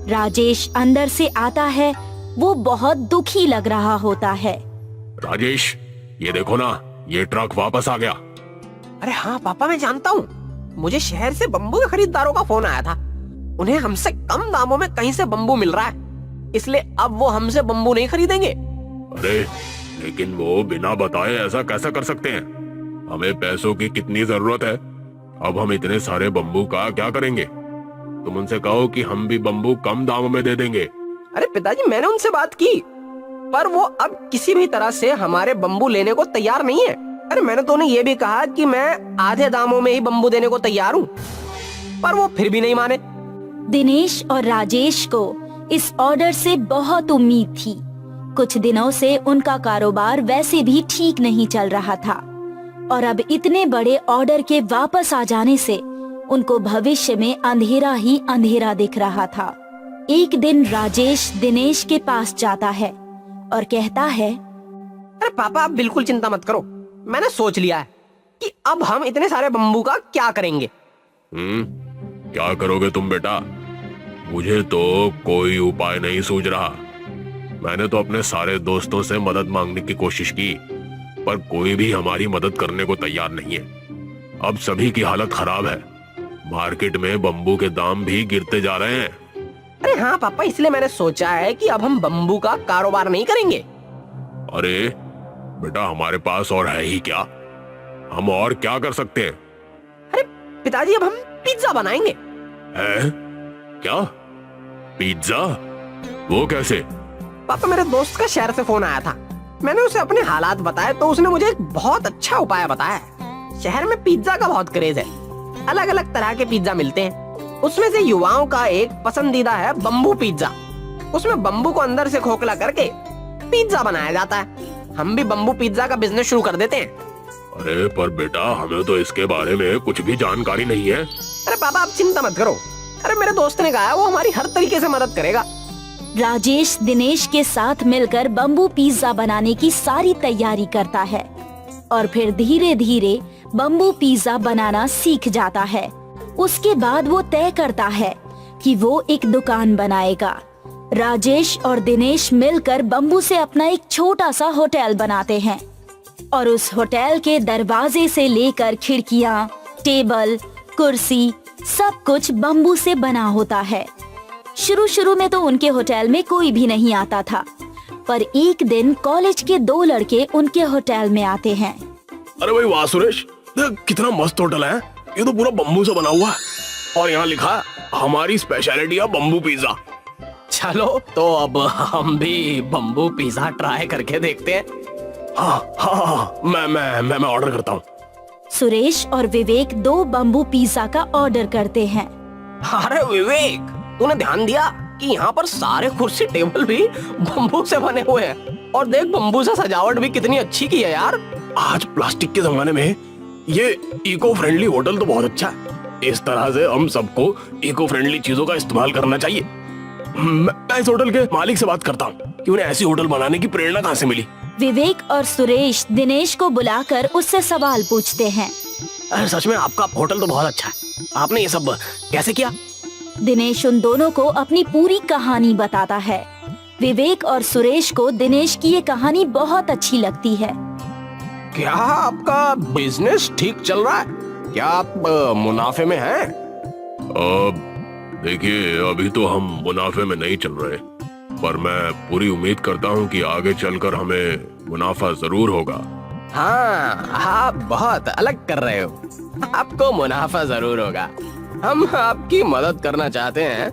राजेश अंदर से आता है। वो बहुत दुखी लग रहा होता है। राजेश, ये देखो ना, ये ट्रक वापस आ गया। अरे हाँ पापा, मैं जानता हूँ। मुझे शहर से बम्बू के खरीदारों का फोन आया था। उन्हें हमसे कम दामों में कहीं से बम्बू मिल रहा है, इसलिए अब वो हमसे बम्बू नहीं खरीदेंगे। अरे लेकिन वो बिना बताए ऐसा कैसा कर सकते हैं? हमें पैसों की कितनी जरूरत है। अब हम इतने सारे बम्बू का क्या करेंगे? तुम उनसे कहो कि हम भी बम्बू कम दामों में दे देंगे। अरे पिताजी, मैंने उनसे बात की, पर वो अब किसी भी तरह से हमारे बम्बू लेने को तैयार नहीं है। अरे मैंने तो उन्हें ये भी कहा कि मैं आधे दामों में ही बम्बू देने को तैयार हूँ, पर वो फिर भी नहीं माने। दिनेश और राजेश को इस ऑर्डर से बहुत उम्मीद थी। कुछ दिनों से उनका कारोबार वैसे भी ठीक नहीं चल रहा था और अब इतने बड़े ऑर्डर के वापस आ जाने से उनको भविष्य में अंधेरा ही अंधेरा दिख रहा था। एक दिन राजेश दिनेश के पास जाता है और कहता है, अरे पापा, आप बिल्कुल चिंता मत करो। मैंने सोच लिया है कि अब हम इतने सारे बम्बू का क्या करेंगे। क्या करोगे तुम बेटा? मुझे तो कोई उपाय नहीं सूझ रहा। मैंने तो अपने सारे दोस्तों से मदद मांगने की कोशिश की, पर कोई भी हमारी मदद करने को तैयार नहीं है। अब सभी की हालत खराब है। मार्केट में बम्बू के दाम भी गिरते जा रहे हैं। अरे हाँ पापा, इसलिए मैंने सोचा है कि अब हम बम्बू का कारोबार नहीं करेंगे। अरे बेटा, हमारे पास और है ही क्या? हम और क्या कर सकते हैं? अरे पिताजी, अब हम पिज्जा बनाएंगे। है? क्या? पिज्जा? वो कैसे? पापा, मेरे दोस्त का शहर से फोन आया था। मैंने उसे अपने हालात बताए तो उसने मुझे एक बहुत अच्छा उपाय बताया। शहर में पिज्जा का बहुत क्रेज है। अलग अलग तरह के पिज्जा मिलते हैं। उसमें से युवाओं का एक पसंदीदा है बम्बू पिज्जा। उसमें बम्बू को अंदर से खोखला करके पिज्जा बनाया जाता है। हम भी बम्बू पिज्जा का बिजनेस शुरू कर देते हैं। अरे पर बेटा, हमें तो इसके बारे में कुछ भी जानकारी नहीं है। अरे पापा, आप चिंता मत करो। अरे मेरे दोस्त ने कहा है वो हमारी हर तरीके से मदद करेगा। राजेश दिनेश के साथ मिलकर बम्बू पिज्जा बनाने की सारी तैयारी करता है और फिर धीरे धीरे बम्बू पिज्जा बनाना सीख जाता है। उसके बाद वो तय करता है कि वो एक दुकान बनाएगा। राजेश और दिनेश मिलकर बम्बू से अपना एक छोटा सा होटल बनाते हैं और उस होटल के दरवाजे से लेकर खिड़कियां, टेबल, कुर्सी सब कुछ बम्बू से बना होता है। शुरू में तो उनके होटल में कोई भी नहीं आता था, पर एक दिन कॉलेज के 2 लड़के उनके होटल में आते हैं। अरे भाई वाह सुरेश, कितना मस्त होटल है। ये तो पूरा बम्बू से बना हुआ है और यहाँ लिखा है हमारी स्पेशलिटी है बम्बू पिज्जा। चलो तो अब हम भी बम्बू पिज्जा ट्राई करके देखते हैं। हाँ, मैं ऑर्डर करता हूँ। सुरेश और विवेक 2 बम्बू पिज्जा का ऑर्डर करते हैं। अरे विवेक, तूने ध्यान दिया कि यहाँ पर सारे कुर्सी टेबल भी बम्बू से बने हुए हैं और देख बम्बू से सजावट भी कितनी अच्छी की है यार। आज प्लास्टिक के जमाने में ये इको फ्रेंडली होटल तो बहुत अच्छा है। इस तरह से हम सबको इको फ्रेंडली चीजों का इस्तेमाल करना चाहिए। मैं इस होटल के मालिक से बात करता हूँ कि उन्हें ऐसी होटल बनाने की प्रेरणा कहाँ से मिली। विवेक और सुरेश दिनेश को बुलाकर उससे सवाल पूछते हैं। अरे सच में आपका होटल तो बहुत अच्छा है। आपने ये सब कैसे किया? दिनेश उन दोनों को अपनी पूरी कहानी बताता है। विवेक और सुरेश को दिनेश की ये कहानी बहुत अच्छी लगती है। क्या आपका बिजनेस ठीक चल रहा है? क्या आप मुनाफे में हैं? देखिए, अभी तो हम मुनाफे में नहीं चल रहे, पर मैं पूरी उम्मीद करता हूँ कि आगे चलकर हमें मुनाफा जरूर होगा। हाँ, आप बहुत अलग कर रहे हो। आपको मुनाफा जरूर होगा। हम आपकी मदद करना चाहते हैं।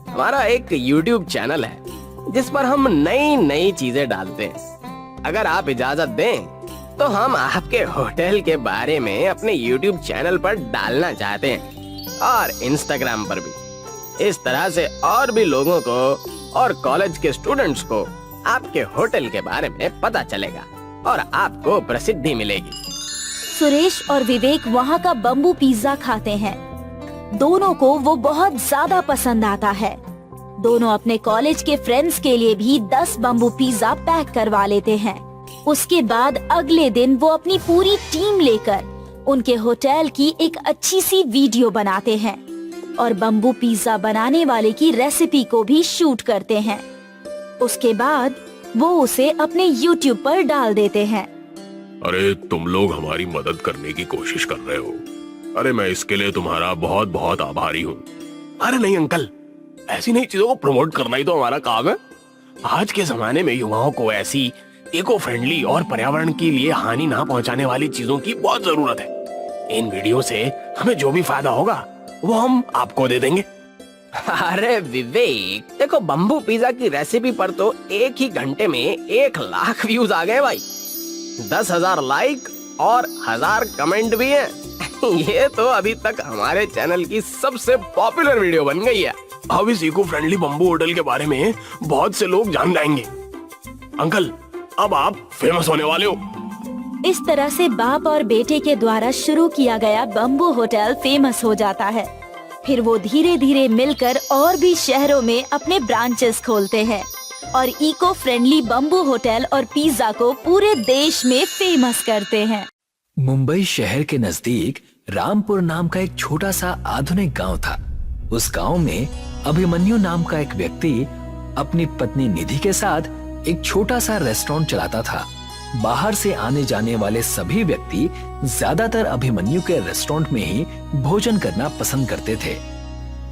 हमारा एक YouTube चैनल है जिस पर हम नई नई चीजें डालते हैं। अगर आप इजाजत दें तो हम आपके होटल के बारे में अपने YouTube चैनल पर डालना चाहते हैं और Instagram पर भी। इस तरह से और भी लोगों को और कॉलेज के स्टूडेंट्स को आपके होटल के बारे में पता चलेगा और आपको प्रसिद्धि मिलेगी। सुरेश और विवेक वहाँ का बम्बू पिज्जा खाते हैं। दोनों को वो बहुत ज्यादा पसंद आता है। दोनों अपने कॉलेज के फ्रेंड्स के लिए भी 10 बम्बू पिज्जा पैक करवा लेते हैं। उसके बाद अगले दिन वो अपनी पूरी टीम लेकर उनके होटल की एक अच्छी सी वीडियो बनाते हैं और बम्बू पिज्जा बनाने वाले की रेसिपी को भी शूट करते हैं। उसके बाद वो उसे अपने YouTube पर डाल देते हैं। अरे तुम लोग हमारी मदद करने की कोशिश कर रहे हो। अरे मैं इसके लिए तुम्हारा बहुत बहुत आभारी हूँ। अरे नहीं अंकल, ऐसी नई चीजों को प्रमोट करना ही तो हमारा काम है। आज के जमाने में युवाओं को ऐसी इको फ्रेंडली और पर्यावरण के लिए हानि ना पहुंचाने वाली चीजों की बहुत जरूरत है। इन वीडियो से हमें जो भी फायदा होगा वो हम आपको दे देंगे। अरे विवेक, देखो बम्बू पिज्जा की रेसिपी पर तो एक ही घंटे में 1 लाख व्यूज आ गए भाई। 10,000 लाइक और 1000 कमेंट भी हैं। ये तो अभी तक हमारे चैनल की सबसे पॉपुलर वीडियो बन गई है। अब इस इको फ्रेंडली बम्बू होटल के बारे में बहुत से लोग जान जाएंगे। अंकल, अब आप फेमस होने वाले हो। इस तरह से बाप और बेटे के द्वारा शुरू किया गया बम्बू होटल फेमस हो जाता है। फिर वो धीरे धीरे मिलकर और भी शहरों में अपने ब्रांचेस खोलते हैं और इको फ्रेंडली बम्बू होटल और पिज्जा को पूरे देश में फेमस करते हैं। मुंबई शहर के नजदीक रामपुर नाम का एक छोटा सा आधुनिक गांव था। उस गांव में अभिमन्यु नाम का एक व्यक्ति अपनी पत्नी निधि के साथ एक छोटा सा रेस्टोरेंट चलाता था। बाहर से आने जाने वाले सभी व्यक्ति ज्यादातर अभिमन्यु के रेस्टोरेंट में ही भोजन करना पसंद करते थे।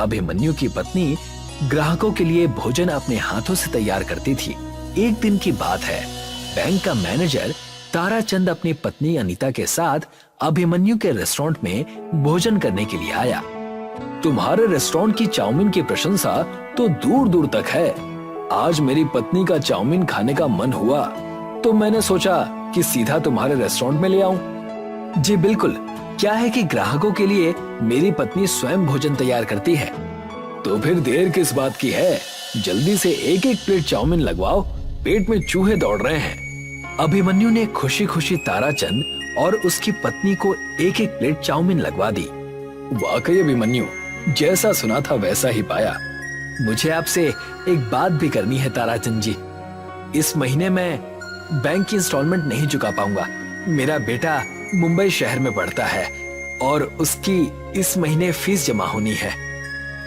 अभिमन्यु की पत्नी ग्राहकों के लिए भोजन अपने हाथों से तैयार करती थी। एक दिन की बात है, बैंक का मैनेजर ताराचंद अपनी पत्नी अनीता के साथ अभिमन्यु के रेस्टोरेंट में भोजन करने के लिए आया। तुम्हारे रेस्टोरेंट की चाउमीन की प्रशंसा तो दूर दूर तक है। आज मेरी पत्नी का चाउमीन खाने का मन हुआ तो मैंने सोचा कि सीधा तुम्हारे रेस्टोरेंट में ले आऊं। जी बिल्कुल, क्या है कि ग्राहकों के लिए मेरी पत्नी स्वयं भोजन तैयार करती है। तो फिर देर किस बात की है, जल्दी से एक एक प्लेट चाउमीन लगवाओ, पेट में चूहे दौड़ रहे हैं। अभिमन्यु ने खुशी खुशी ताराचंद और उसकी पत्नी को एक एक प्लेट चाउमीन लगवा दी। वाकई अभिमन्यु, जैसा सुना था वैसा ही पाया। मुझे आपसे एक बात भी करनी है ताराचंद जी। इस महीने मैं बैंक की इंस्टॉलमेंट नहीं चुका पाऊंगा। मेरा बेटा मुंबई शहर में पढ़ता है और उसकी इस महीने फीस जमा होनी है।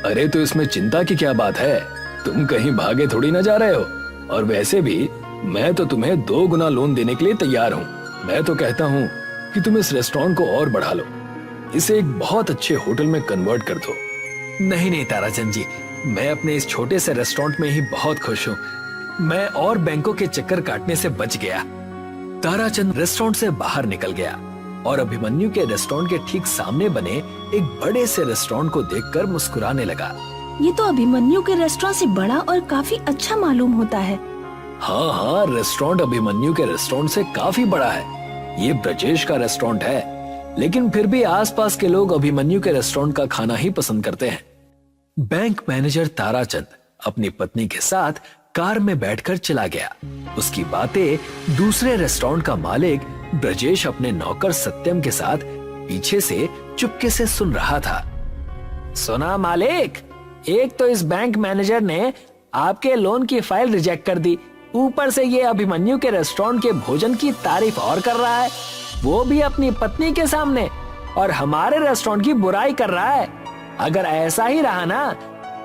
अरे तो इसमें चिंता की क्या बात है, तुम कहीं भागे थोड़ी ना जा रहे हो। और वैसे भी मैं तो तुम्हें 2 गुना लोन देने के लिए तैयार हूँ। मैं तो कहता हूँ कि तुम इस रेस्टोरेंट को और बढ़ा लो, इसे एक बहुत अच्छे होटल में कन्वर्ट कर दो। नहीं नहीं ताराचंद जी, मैं अपने इस छोटे से रेस्टोरेंट में ही बहुत खुश हूँ। मैं और बैंकों के चक्कर काटने से बच गया। ताराचंद रेस्टोरेंट से बाहर निकल गया और अभिमन्यु के रेस्टोरेंट के ठीक सामने बने एक बड़े से रेस्टोरेंट को देखकर मुस्कुराने लगा। ये तो अभिमन्यु के रेस्टोरेंट से बड़ा और काफी अच्छा मालूम होता है। हाँ हाँ, रेस्टोरेंट अभिमन्यु के रेस्टोरेंट से काफी बड़ा है। ये ब्रजेश का रेस्टोरेंट है, लेकिन फिर भी आसपास के लोग अभिमन्यु के रेस्टोरेंट का खाना ही पसंद करते हैं। बैंक मैनेजर ताराचंद अपनी पत्नी के साथ कार में बैठकर चला गया। उसकी बातें दूसरे रेस्टोरेंट का मालिक ब्रजेश अपने नौकर सत्यम के साथ पीछे से चुपके से सुन रहा था। सुना मालिक, एक तो इस बैंक मैनेजर ने आपके लोन की फाइल रिजेक्ट कर दी, ऊपर से ये अभिमन्यु के रेस्टोरेंट के भोजन की तारीफ और कर रहा है, वो भी अपनी पत्नी के सामने, और हमारे रेस्टोरेंट की बुराई कर रहा है। अगर ऐसा ही रहा ना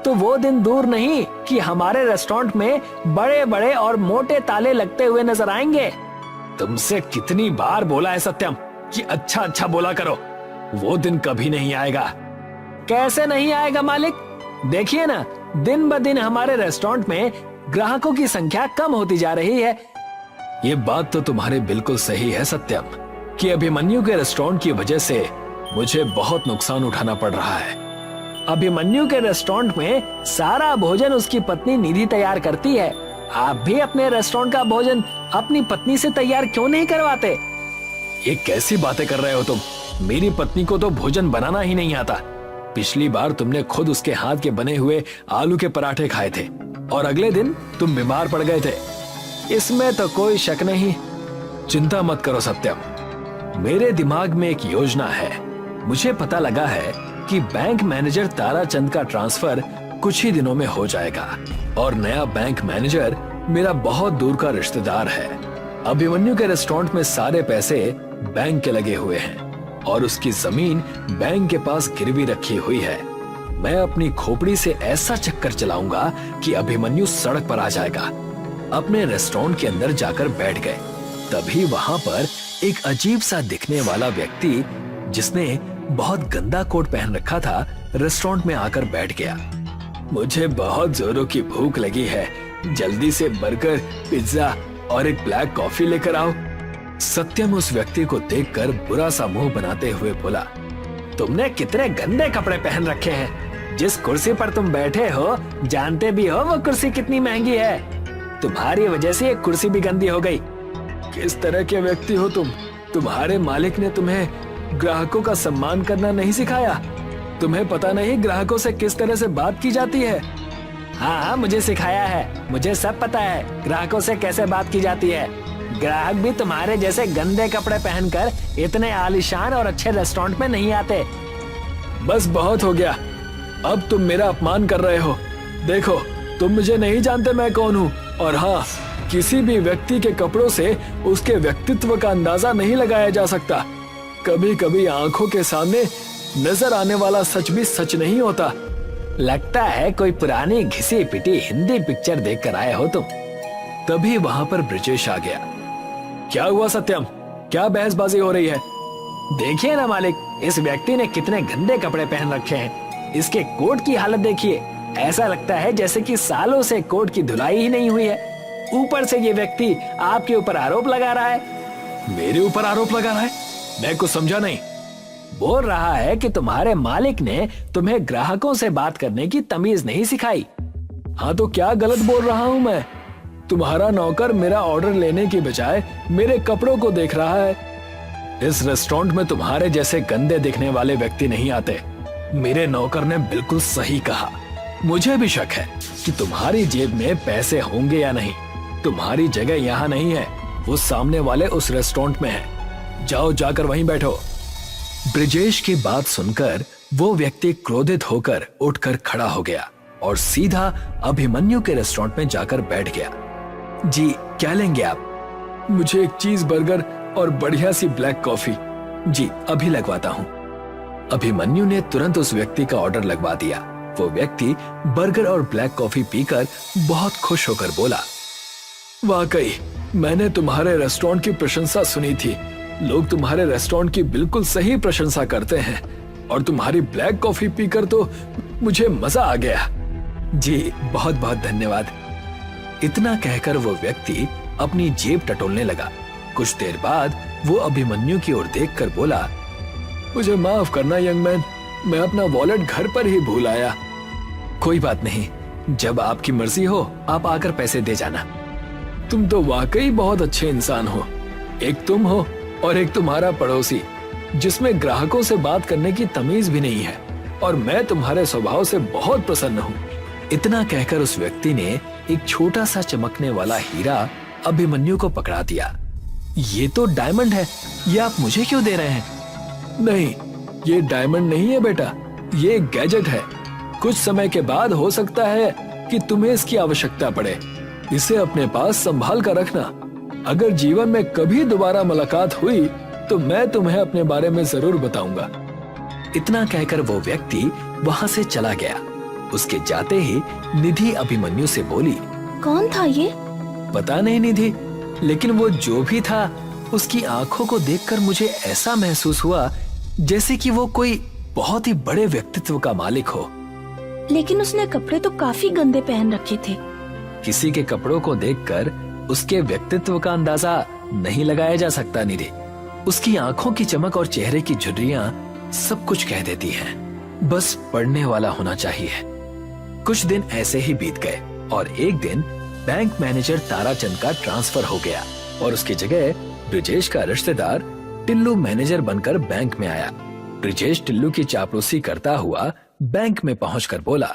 तो वो दिन दूर नहीं कि हमारे रेस्टोरेंट में बड़े बड़े और मोटे ताले लगते हुए नजर आएंगे। तुमसे कितनी बार बोला है सत्यम कि अच्छा अच्छा बोला करो, वो दिन कभी नहीं आएगा। कैसे नहीं आएगा मालिक? देखिए ना, दिन ब दिन हमारे रेस्टोरेंट में ग्राहकों की संख्या कम होती जा रही है। ये बात तो तुम्हारे बिल्कुल सही है सत्यम कि अभिमन्यु के रेस्टोरेंट की वजह से मुझे बहुत नुकसान उठाना पड़ रहा है। अभिमन्यु के रेस्टोरेंट में सारा भोजन उसकी पत्नी निधि तैयार करती है। आप भी अपने रेस्टोरेंट का भोजन अपनी पत्नी से तैयार क्यों नहीं करवाते? ये कैसी बातें कर रहे हो तुम? मेरी पत्नी को तो भोजन बनाना ही नहीं आता। पिछली बार तुमने खुद उसके हाथ के बने हुए आलू के पराठे खाए थे और अगले दिन तुम बीमार पड़ गए थे। इसमें तो कोई शक नहीं। चिंता मत करो सत्यम, मेरे दिमाग में एक योजना है। मुझे पता लगा है कि बैंक मैनेजर ताराचंद का ट्रांसफर कुछ ही दिनों में हो जाएगा और नया बैंक मैनेजर मेरा बहुत दूर का रिश्तेदार है। अभिमन्यु के रेस्टोरेंट में सारे पैसे बैंक के लगे हुए हैं और उसकी जमीन बैंक के पास गिरवी रखी हुई है। मैं अपनी खोपड़ी से ऐसा चक्कर चलाऊंगा कि अभिमन्यु सड़क पर आ जाएगा। अपने रेस्टोरेंट के अंदर जाकर बैठ गए। तभी वहां पर एक अजीब सा दिखने वाला व्यक्ति जिसने बहुत गंदा कोट पहन रखा था रेस्टोरेंट में आकर बैठ गया। मुझे बहुत जोरों की भूख लगी है, जल्दी से बर्गर, पिज्जा और एक ब्लैक कॉफी लेकर आओ। सत्यम उस व्यक्ति को देखकर बुरा सा मुंह बनाते हुए बोला, तुमने कितने गंदे कपड़े पहन रखे हैं। जिस कुर्सी पर तुम बैठे हो जानते भी हो वो कुर्सी कितनी महंगी है। तुम्हारी वजह से ये कुर्सी भी गंदी हो गई। किस तरह के व्यक्ति हो तुम? तुम्हारे मालिक ने तुम्हें ग्राहकों का सम्मान करना नहीं सिखाया? तुम्हें पता नहीं ग्राहकों से किस तरह से बात की जाती है? हाँ, मुझे सिखाया है। मुझे सब पता है ग्राहकों से कैसे बात की जाती है। ग्राहक भी तुम्हारे जैसे गंदे कपड़े पहनकर इतने आलीशान और अच्छे रेस्टोरेंट में नहीं आते। बस बहुत हो गया, अब तुम मेरा अपमान कर रहे हो। देखो, तुम मुझे नहीं जानते मैं कौन हूँ। और हाँ, किसी भी व्यक्ति के कपड़ों से उसके व्यक्तित्व का अंदाजा नहीं लगाया जा सकता। कभी कभी आंखों के सामने नजर आने वाला सच भी सच नहीं होता। लगता है कोई पुरानी घिसी पिटी हिंदी पिक्चर देखकर आए हो तुम। तभी वहां पर ब्रिजेश आ गया। क्या हुआ सत्यम, क्या बहसबाजी हो रही है? देखिए ना मालिक, इस व्यक्ति ने कितने गंदे कपड़े पहन रखे हैं। इसके कोट की हालत देखिए, ऐसा लगता है जैसे कि सालों से कोट की धुलाई ही नहीं हुई है। ऊपर से ये व्यक्ति आपके ऊपर आरोप लगा रहा है। मेरे ऊपर आरोप लगा रहा है? मैं कुछ समझा नहीं। बोल रहा है कि तुम्हारे मालिक ने तुम्हें ग्राहकों से बात करने की तमीज नहीं सिखाई। हाँ, तो क्या गलत बोल रहा हूँ मैं? तुम्हारा नौकर मेरा ऑर्डर लेने की बजाय मेरे कपड़ों को देख रहा है। इस रेस्टोरेंट में तुम्हारे जैसे गंदे दिखने वाले व्यक्ति नहीं आते। मेरे नौकर ने बिल्कुल सही कहा। मुझे भी शक है कि तुम्हारी जेब में पैसे होंगे या नहीं। तुम्हारी जगह यहाँ नहीं है, वो सामने वाले उस रेस्टोरेंट में है। जाओ, जाकर वहीं बैठो। ब्रिजेश की बात सुनकर वो व्यक्ति क्रोधित होकर उठकर खड़ा हो गया और सीधा अभिमन्यु के रेस्टोरेंट में जाकर बैठ गया। जी, क्या लेंगे आप? मुझे एक चीज बर्गर और बढ़िया सी ब्लैक कॉफी। जी, अभी लगवाता हूँ। अभिमन्यु ने तुरंत उस व्यक्ति का ऑर्डर लगवा दिया। वो व्यक्ति बर्गर और ब्लैक कॉफी पीकर बहुत खुश होकर बोला, वाकई मैंने तुम्हारे रेस्टोरेंट की प्रशंसा सुनी थी। लोग तुम्हारे रेस्टोरेंट की बिल्कुल सही प्रशंसा करते हैं और तुम्हारी ब्लैक कॉफी पीकर तो मुझे मजा आ गया। जी, बहुत बहुत धन्यवाद। इतना कहकर वो व्यक्ति अपनी जेब टटोलने लगा। कुछ देर बाद वो अभिमन्यु की ओर देखकर बोला, मुझे माफ करना यंग मैन, मैं अपना वॉलेट घर पर ही भूल आया। कोई बात नहीं, जब आपकी मर्जी हो आप आकर पैसे दे जाना। तुम तो वाकई बहुत अच्छे इंसान हो। एक तुम हो और एक तुम्हारा पड़ोसी जिसमें ग्राहकों से बात करने की तमीज भी नहीं है, और मैं तुम्हारे स्वभाव से बहुत प्रसन्न हूँ। इतना कहकर उस व्यक्ति ने एक छोटा सा चमकने वाला हीरा अभिमन्यु को पकड़ा दिया। ये तो डायमंड है, ये आप मुझे क्यों दे रहे हैं? नहीं, ये डायमंड नहीं है बेटा, ये एक गैजेट है। कुछ समय के बाद हो सकता है कि तुम्हें इसकी आवश्यकता पड़े। इसे अपने पास संभाल कर रखना। अगर जीवन में कभी दोबारा मुलाकात हुई तो मैं तुम्हें अपने बारे में जरूर बताऊंगा। इतना कहकर वो व्यक्ति वहां से चला गया। उसके जाते ही निधि अभिमन्यु से बोली, कौन था ये? पता नहीं निधि, लेकिन वो जो भी था उसकी आंखों को देखकर मुझे ऐसा महसूस हुआ जैसे कि वो कोई बहुत ही बड़े व्यक्तित्व का मालिक हो। लेकिन उसने कपड़े तो काफी गंदे पहन रखे थे। किसी के कपड़ों को देखकर उसके व्यक्तित्व का अंदाजा नहीं लगाया जा सकता निधि। उसकी आंखों की चमक और चेहरे की झुर्रियां सब कुछ कह देती हैं। बस पढ़ने वाला होना चाहिए। कुछ दिन ऐसे ही बीत गए और एक दिन बैंक मैनेजर ताराचंद का ट्रांसफर हो गया और उसकी जगह ब्रिजेश का रिश्तेदार टिल्लू मैनेजर बनकर बैंक में आया। ब्रिजेश टिल्लू की चापलूसी करता हुआ बैंक में पहुंचकर बोला,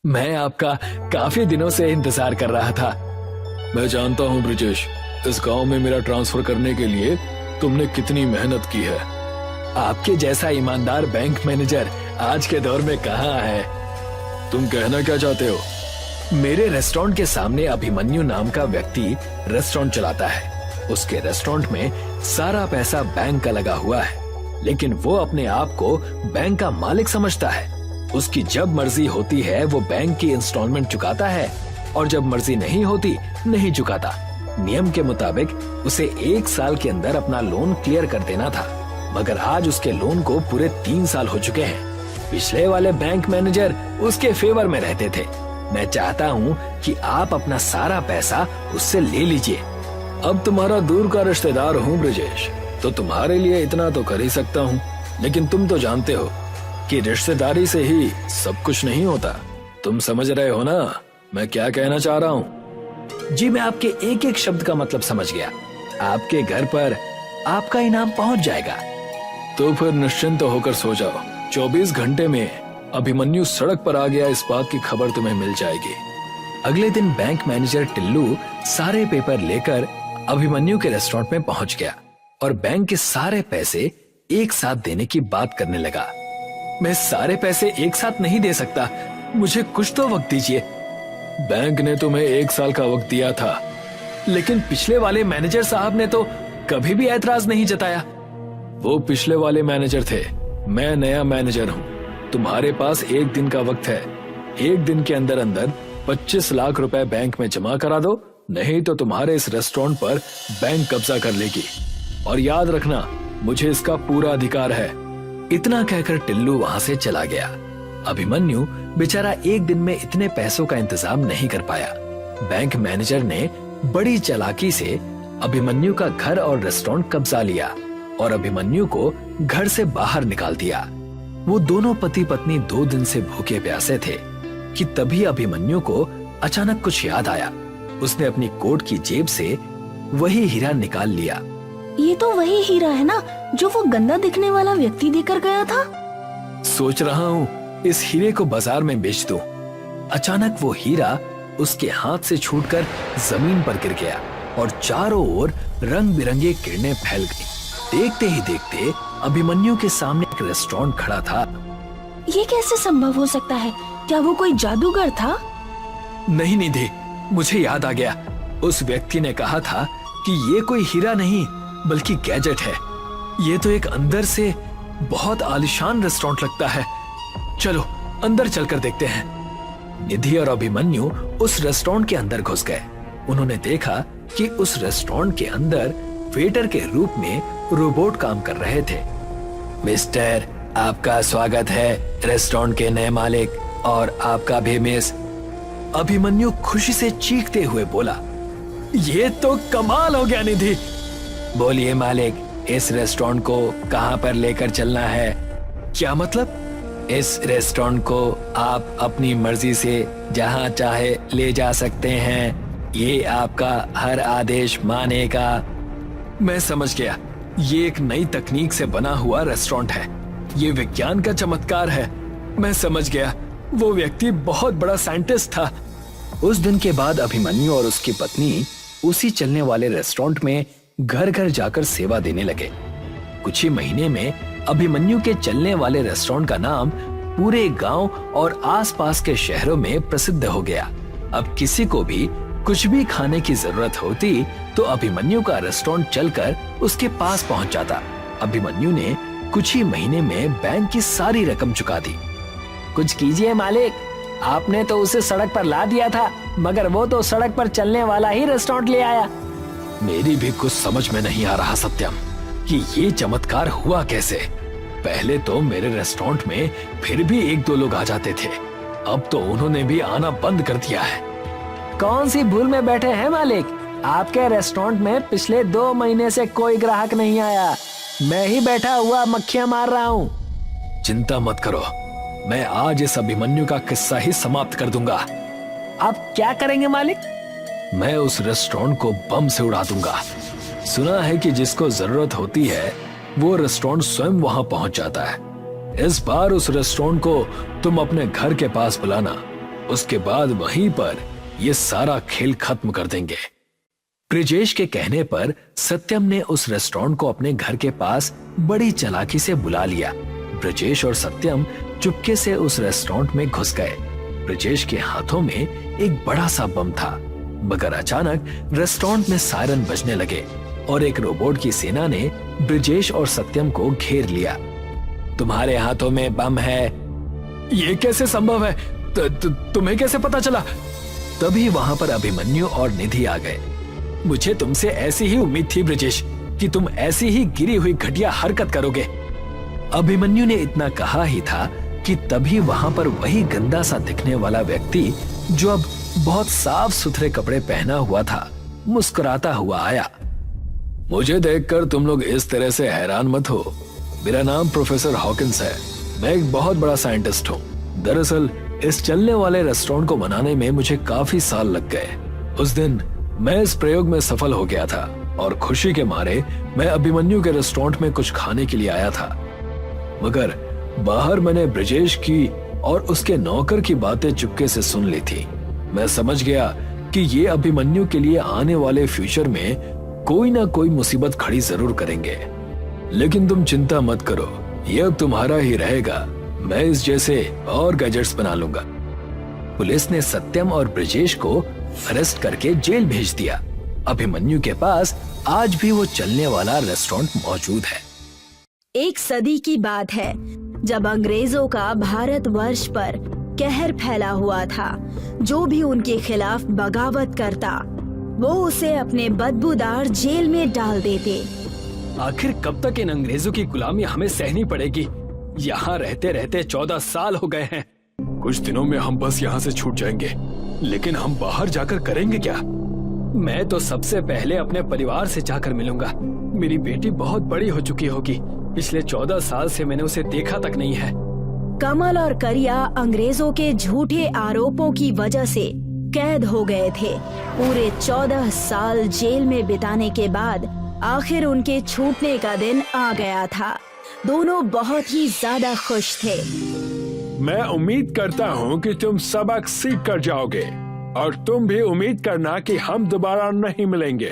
मैं आपका काफी दिनों से इंतजार कर रहा था। मैं जानता हूं ब्रिजेश, इस गांव में मेरा ट्रांसफर करने के लिए तुमने कितनी मेहनत की है। आपके जैसा ईमानदार बैंक मैनेजर आज के दौर में कहाँ है। तुम कहना क्या चाहते हो? मेरे रेस्टोरेंट के सामने अभिमन्यु नाम का व्यक्ति रेस्टोरेंट चलाता है। उसके रेस्टोरेंट में सारा पैसा बैंक का लगा हुआ है, लेकिन वो अपने आप को बैंक का मालिक समझता है। उसकी जब मर्जी होती है वो बैंक की इंस्टॉलमेंट चुकाता है और जब मर्जी नहीं होती नहीं चुकाता। नियम के मुताबिक उसे 1 साल के अंदर अपना लोन क्लियर कर देना था, मगर आज उसके लोन को पूरे 3 साल हो चुके हैं। पिछले वाले बैंक मैनेजर उसके फेवर में रहते थे। मैं चाहता हूँ कि आप अपना सारा पैसा उससे ले लीजिए। अब तुम्हारा दूर का रिश्तेदार हूँ ब्रिजेश, तो तुम्हारे लिए इतना तो कर ही सकता हूँ, लेकिन तुम तो जानते हो कि रिश्तेदारी से ही सब कुछ नहीं होता। तुम समझ रहे हो ना मैं क्या कहना चाह रहा हूँ? जी मैं आपके एक एक शब्द का मतलब समझ गया। आपके घर पर आपका इनाम पहुंच जाएगा। तो फिर निश्चिंत होकर सो जाओ। 24 घंटे में अभिमन्यु सड़क पर आ गया, इस बात की खबर तुम्हें मिल जाएगी। अगले दिन बैंक मैनेजर टिल्लू सारे पेपर लेकर अभिमन्यु के रेस्टोरेंट में पहुंच गया और बैंक के सारे पैसे एक साथ देने की बात करने लगा। मैं सारे पैसे एक साथ नहीं दे सकता, मुझे कुछ तो वक्त दीजिए। बैंक ने तुम्हें 1 साल का वक्त दिया था, लेकिन पिछले वाले मैनेजर साहब ने तो कभी भी ऐतराज नहीं जताया। वो पिछले वाले मैनेजर थे, मैं नया मैनेजर हूँ। तुम्हारे पास 1 दिन का वक्त है। 1 दिन के अंदर अंदर 25 लाख रुपए बैंक में जमा करा दो, नहीं तो तुम्हारे इस रेस्टोरेंट पर बैंक कब्जा कर लेगी। और याद रखना, मुझे इसका पूरा अधिकार है। इतना कहकर टिल्लू वहां से चला गया। अभिमन्यु बेचारा 1 दिन में इतने पैसों का इंतजाम नहीं कर पाया। बैंक मैनेजर ने बड़ी चालाकी से अभिमन्यु का घर और रेस्टोरेंट कब्जा लिया और अभिमन्यु को घर से बाहर निकाल दिया। वो दोनों पति पत्नी 2 दिन से भूखे प्यासे थे कि तभी अभिमन्यु को अचानक कुछ याद आया। उसने अपनी कोट की जेब से वही हीरा निकाल लिया। ये तो वही हीरा है ना जो वो गंदा दिखने वाला व्यक्ति देकर गया था। सोच रहा हूँ इस हीरे को बाजार में बेच दूं। अचानक वो हीरा उसके हाथ से छूटकर जमीन पर गिर गया और चारों ओर रंग बिरंगे किरणें फैल गईं। देखते ही देखते अभिमन्यु के सामने एक रेस्टोरेंट खड़ा था। ये कैसे संभव हो सकता है? क्या वो कोई जादूगर था? नहीं निधि, मुझे याद आ गया। उस व्यक्ति ने कहा था कि ये कोई हीरा नहीं बल्कि गैजेट है। ये तो एक अंदर से बहुत आलीशान रेस्टोरेंट लगता है। चलो अंदर चलकर देखते हैं। निधि और अभिमन्यु उस रेस्टोरेंट के अंदर घुस गए। उन्होंने देखा कि उस रेस्टोरेंट के अंदर वेटर के रूप में रोबोट काम कर रहे थे। मिस्टर, आपका स्वागत है रेस्टोरेंट के नए मालिक और आपका भी मिस। अभिमन्यु खुशी से चीखते हुए बोला, ये तो कमाल हो गया निधि। बोलिए मालिक, इस रेस्टोरेंट को कहां पर लेकर चलना है? क्या मतलब? इस रेस्टोरेंट को आप अपनी मर्जी से जहां चाहे ले जा सकते हैं। ये आपका हर आदेश मानेगा। मैं समझ गया, ये एक नई तकनीक से बना हुआ रेस्टोरेंट है। ये विज्ञान का चमत्कार है। मैं समझ गया, वो व्यक्ति बहुत बड़ा साइंटिस्ट था। उस दिन के बाद अभिमन्यु और उसकी पत्नी उसी चलने वाले रेस्टोरेंट में घर घर जाकर सेवा देने लगे। कुछ ही महीने में अभिमन्यु के चलने वाले रेस्टोरेंट का नाम पूरे गांव और आसपास के शहरों में प्रसिद्ध हो गया। अब किसी को भी कुछ भी खाने की जरूरत होती तो अभिमन्यु का रेस्टोरेंट चलकर उसके पास पहुंच जाता। अभिमन्यु ने कुछ ही महीने में बैंक की सारी रकम चुका दी। कुछ कीजिए मालिक, आपने तो उसे सड़क पर ला दिया था, मगर वो तो सड़क पर चलने वाला ही रेस्टोरेंट ले आया। मेरी भी कुछ समझ में नहीं आ रहा सत्यम कि ये चमत्कार हुआ कैसे। पहले तो मेरे रेस्टोरेंट में फिर भी 1-2 लोग आ जाते थे, अब तो उन्होंने भी आना बंद कर दिया है। कौन सी भूल में बैठे हैं मालिक? आपके रेस्टोरेंट में पिछले 2 महीने से कोई ग्राहक नहीं आया। मैं ही बैठा हुआ मक्खियां मार रहा हूँ। चिंता मत करो, मैं आज इस अभिमन्यु का किस्सा ही समाप्त कर दूंगा। आप क्या करेंगे मालिक? मैं उस रेस्टोरेंट को बम से उड़ा दूंगा। सुना है कि जिसको जरूरत होती है वो रेस्टोरेंट स्वयं वहां पहुंच जाता है। इस बार उस रेस्टोरेंट को तुम अपने घर के पास बुलाना, उसके बाद वहीं पर ये सारा खेल खत्म कर देंगे। ब्रिजेश के कहने पर सत्यम ने उस रेस्टोरेंट को अपने घर के पास बड़ी चालाकी से बुला लिया। ब्रिजेश और सत्यम चुपके से उस रेस्टोरेंट में घुस गए। ब्रिजेश के हाथों में एक बड़ा सा बम था, मगर अचानक रेस्टोरेंट में सायरन बजने लगे और एक रोबोट की सेना ने ब्रिजेश और सत्यम को घेर लिया। तुम्हारे हाथों में बम है, ये कैसे संभव है? तुम्हें कैसे पता चला? तभी वहां पर अभिमन्यु और निधि आ गए। मुझे तुमसे ऐसी ही उम्मीद थी ब्रिजेश कि तुम ऐसी ही गिरी हुई घटिया हरकत करोगे। अभिमन्यु ने इतना कहा ही था कि तभी वहां पर वही गंदा सा दिखने वाला व्यक्ति जो अब बहुत साफ सुथरे कपड़े पहना हुआ था, मुस्कुराता हुआ आया। मुझे देखकर तुम लोग इस तरह से हैरान मत हो। मेरा नाम प्रोफेसर हॉकिंस है। मैं एक बहुत बड़ा साइंटिस्ट हूँ। दरअसल इस चलने वाले रेस्टोरेंट को बनाने में मुझे काफी साल लग गए। उस दिन मैं इस प्रयोग में सफल हो गया था और खुशी के मारे मैं अभिमन्यु के रेस्टोरेंट में कुछ खाने के लिए आया था, मगर बाहर मैंने ब्रिजेश की और उसके नौकर की बातें चुपके से सुन ली थी। मैं समझ गया कि ये अभिमन्यु के लिए आने वाले फ्यूचर में कोई ना कोई मुसीबत खड़ी जरूर करेंगे। लेकिन तुम चिंता मत करो, ये अब तुम्हारा ही रहेगा। मैं इस जैसे और गैजेट्स बना लूंगा। पुलिस ने सत्यम और ब्रिजेश को अरेस्ट करके जेल भेज दिया। अभिमन्यु के पास आज भी वो चलने वाला रेस्टोरेंट मौजूद है। एक सदी की बात है जब अंग्रेजों का भारतवर्ष पर कहर फैला हुआ था। जो भी उनके खिलाफ बगावत करता वो उसे अपने बदबूदार जेल में डाल देते। आखिर कब तक इन अंग्रेजों की गुलामी हमें सहनी पड़ेगी? यहाँ रहते रहते 14 साल हो गए हैं। कुछ दिनों में हम बस यहाँ से छूट जाएंगे, लेकिन हम बाहर जाकर करेंगे क्या? मैं तो सबसे पहले अपने परिवार से जाकर मिलूंगा। मेरी बेटी बहुत बड़ी हो चुकी होगी। पिछले 14 साल से मैंने उसे देखा तक नहीं है। कमल और करिया अंग्रेजों के झूठे आरोपों की वजह से कैद हो गए थे। पूरे 14 साल जेल में बिताने के बाद आखिर उनके छूटने का दिन आ गया था। दोनों बहुत ही ज्यादा खुश थे। मैं उम्मीद करता हूँ कि तुम सबक सीख कर जाओगे और तुम भी उम्मीद करना कि हम दोबारा नहीं मिलेंगे।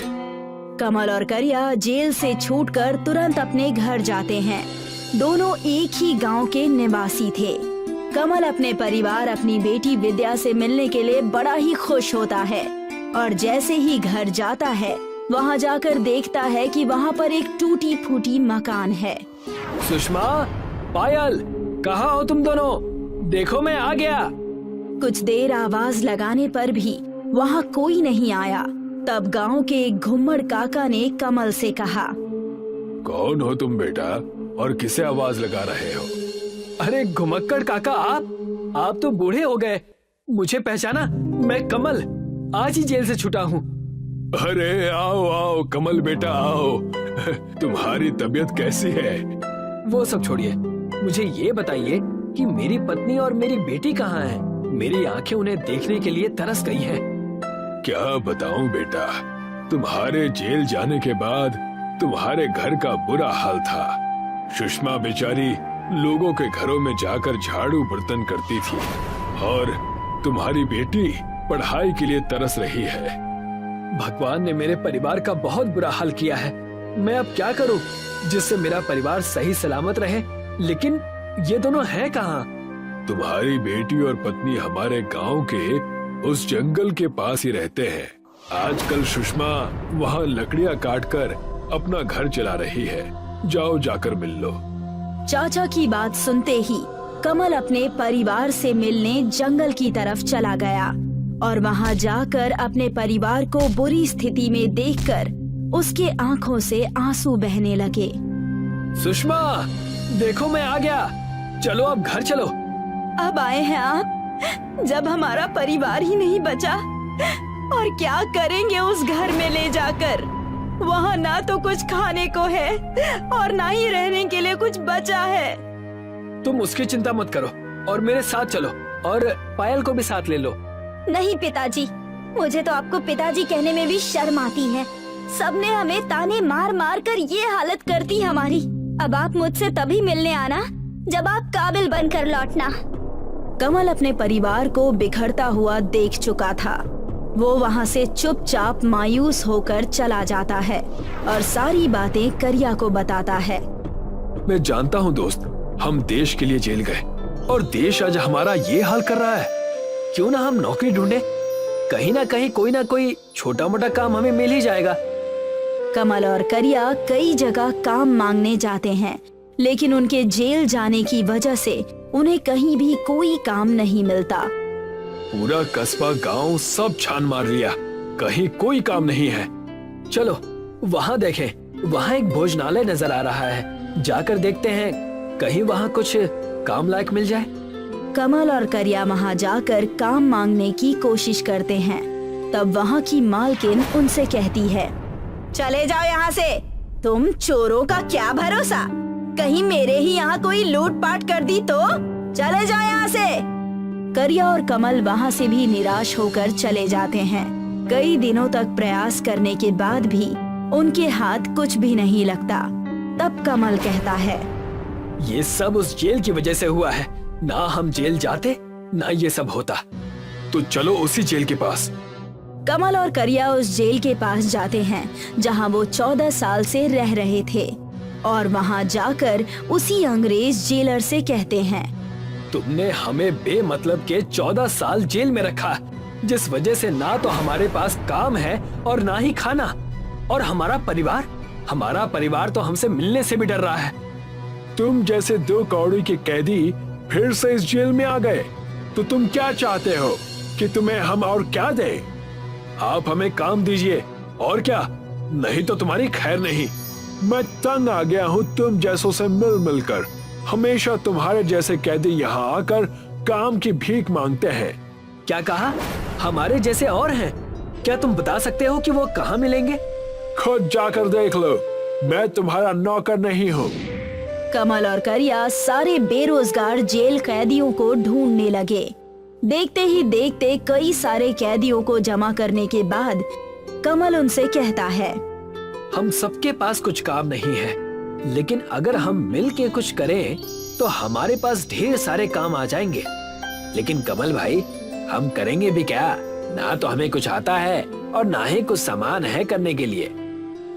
कमल और करिया जेल से छूटकर तुरंत अपने घर जाते हैं। दोनों एक ही गांव के निवासी थे। कमल अपने परिवार, अपनी बेटी विद्या से मिलने के लिए बड़ा ही खुश होता है और जैसे ही घर जाता है वहां जाकर देखता है कि वहां पर एक टूटी फूटी मकान है। सुषमा, पायल, कहाँ हो तुम दोनों? देखो मैं आ गया। कुछ देर आवाज लगाने पर भी वहां कोई नहीं आया। तब गांव के एक घुम्मड़ काका ने कमल से कहा, कौन हो तुम बेटा और किसे आवाज लगा रहे हो? अरे घुमक्कड़ काका, आप तो बूढ़े हो गए। मुझे पहचाना? मैं कमल, आज ही जेल से छूटा हूँ। अरे आओ आओ कमल बेटा आओ। तुम्हारी तबीयत कैसी है? वो सब छोड़िए, मुझे ये बताइए कि मेरी पत्नी और मेरी बेटी कहाँ हैं? मेरी आंखें उन्हें देखने के लिए तरस गई हैं। क्या बताऊं बेटा, तुम्हारे जेल जाने के बाद तुम्हारे घर का बुरा हाल था। सुषमा बेचारी लोगों के घरों में जाकर झाड़ू बर्तन करती थी और तुम्हारी बेटी पढ़ाई के लिए तरस रही है। भगवान ने मेरे परिवार का बहुत बुरा हाल किया है। मैं अब क्या करूं जिससे मेरा परिवार सही सलामत रहे? लेकिन ये दोनों हैं कहाँ? तुम्हारी बेटी और पत्नी हमारे गांव के उस जंगल के पास ही रहते हैं। आजकल सुषमा वहाँ लकड़ियाँ काटकर अपना घर चला रही है। जाओ जाकर मिल लो। चाचा की बात सुनते ही कमल अपने परिवार से मिलने जंगल की तरफ चला गया और वहां जाकर अपने परिवार को बुरी स्थिति में देखकर उसके आंखों से आंसू बहने लगे। सुषमा, देखो मैं आ गया। चलो अब घर चलो। अब आए हैं आप, जब हमारा परिवार ही नहीं बचा और क्या करेंगे उस घर में ले जाकर? वहाँ ना तो कुछ खाने को है और ना ही रहने के लिए कुछ बचा है। तुम उसकी चिंता मत करो और मेरे साथ चलो और पायल को भी साथ ले लो। नहीं पिताजी, मुझे तो आपको पिताजी कहने में भी शर्म आती है। सबने हमें ताने मार मार कर ये हालत कर दी हमारी। अब आप मुझसे तभी मिलने आना जब आप काबिल बनकर लौटना। कमल अपने परिवार को बिखरता हुआ देख चुका था। वो वहाँ से चुपचाप मायूस होकर चला जाता है और सारी बातें करिया को बताता है। मैं जानता हूँ दोस्त, हम देश के लिए जेल गए और देश आज हमारा ये हाल कर रहा है। क्यों ना हम नौकरी ढूंढे, कहीं ना कहीं कोई ना कोई छोटा मोटा काम हमें मिल ही जाएगा। कमल और करिया कई जगह काम मांगने जाते हैं, लेकिन उनके जेल जाने की वजह से उन्हें कहीं भी कोई काम नहीं मिलता। पूरा कस्बा गांव सब छान मार लिया, कहीं कोई काम नहीं है। चलो वहाँ देखें, वहाँ एक भोजनालय नजर आ रहा है, जाकर देखते हैं कहीं वहाँ कुछ काम लायक मिल जाए। कमल और करिया वहाँ जाकर काम मांगने की कोशिश करते हैं। तब वहाँ की मालकिन उनसे कहती है, चले जाओ यहाँ से, तुम चोरों का क्या भरोसा, कहीं मेरे ही यहाँ कोई लूटपाट कर दी तो। चले जाओ यहाँ से। करिया और कमल वहाँ से भी निराश होकर चले जाते हैं। कई दिनों तक प्रयास करने के बाद भी उनके हाथ कुछ भी नहीं लगता। तब कमल कहता है, ये सब उस जेल की वजह से हुआ है, ना हम जेल जाते ना ये सब होता। तो चलो उसी जेल के पास। कमल और करिया उस जेल के पास जाते हैं जहां वो 14 साल से रह रहे थे और वहां जाकर उसी अंग्रेज जेलर से कहते हैं, तुमने हमें बेमतलब के 14 साल जेल में रखा, जिस वजह से ना तो हमारे पास काम है और ना ही खाना। और हमारा परिवार तो हमसे मिलने से भी डर रहा है। तुम जैसे 2 कौड़ी के कैदी फिर से इस जेल में आ गए, तो तुम क्या चाहते हो कि तुम्हें हम और क्या दें? आप हमें काम दीजिए और क्या, नहीं तो तुम्हारी खैर नहीं। मैं तंग आ गया हूँ तुम जैसों से मिल मिलकर। हमेशा तुम्हारे जैसे कैदी यहाँ आकर काम की भीख मांगते हैं। क्या कहा? हमारे जैसे और हैं? क्या तुम बता सकते हो कि वो कहाँ मिलेंगे? खुद जाकर देख लो, मैं तुम्हारा नौकर नहीं हूँ। कमल और करिया सारे बेरोजगार जेल कैदियों को ढूंढने लगे। देखते ही देखते कई सारे कैदियों को जमा करने के बाद कमल उनसे कहता है, हम सबके पास कुछ काम नहीं है, लेकिन अगर हम मिल के कुछ करें तो हमारे पास ढेर सारे काम आ जाएंगे। लेकिन कमल भाई, हम करेंगे भी क्या? ना तो हमें कुछ आता है और ना ही कुछ सामान है करने के लिए।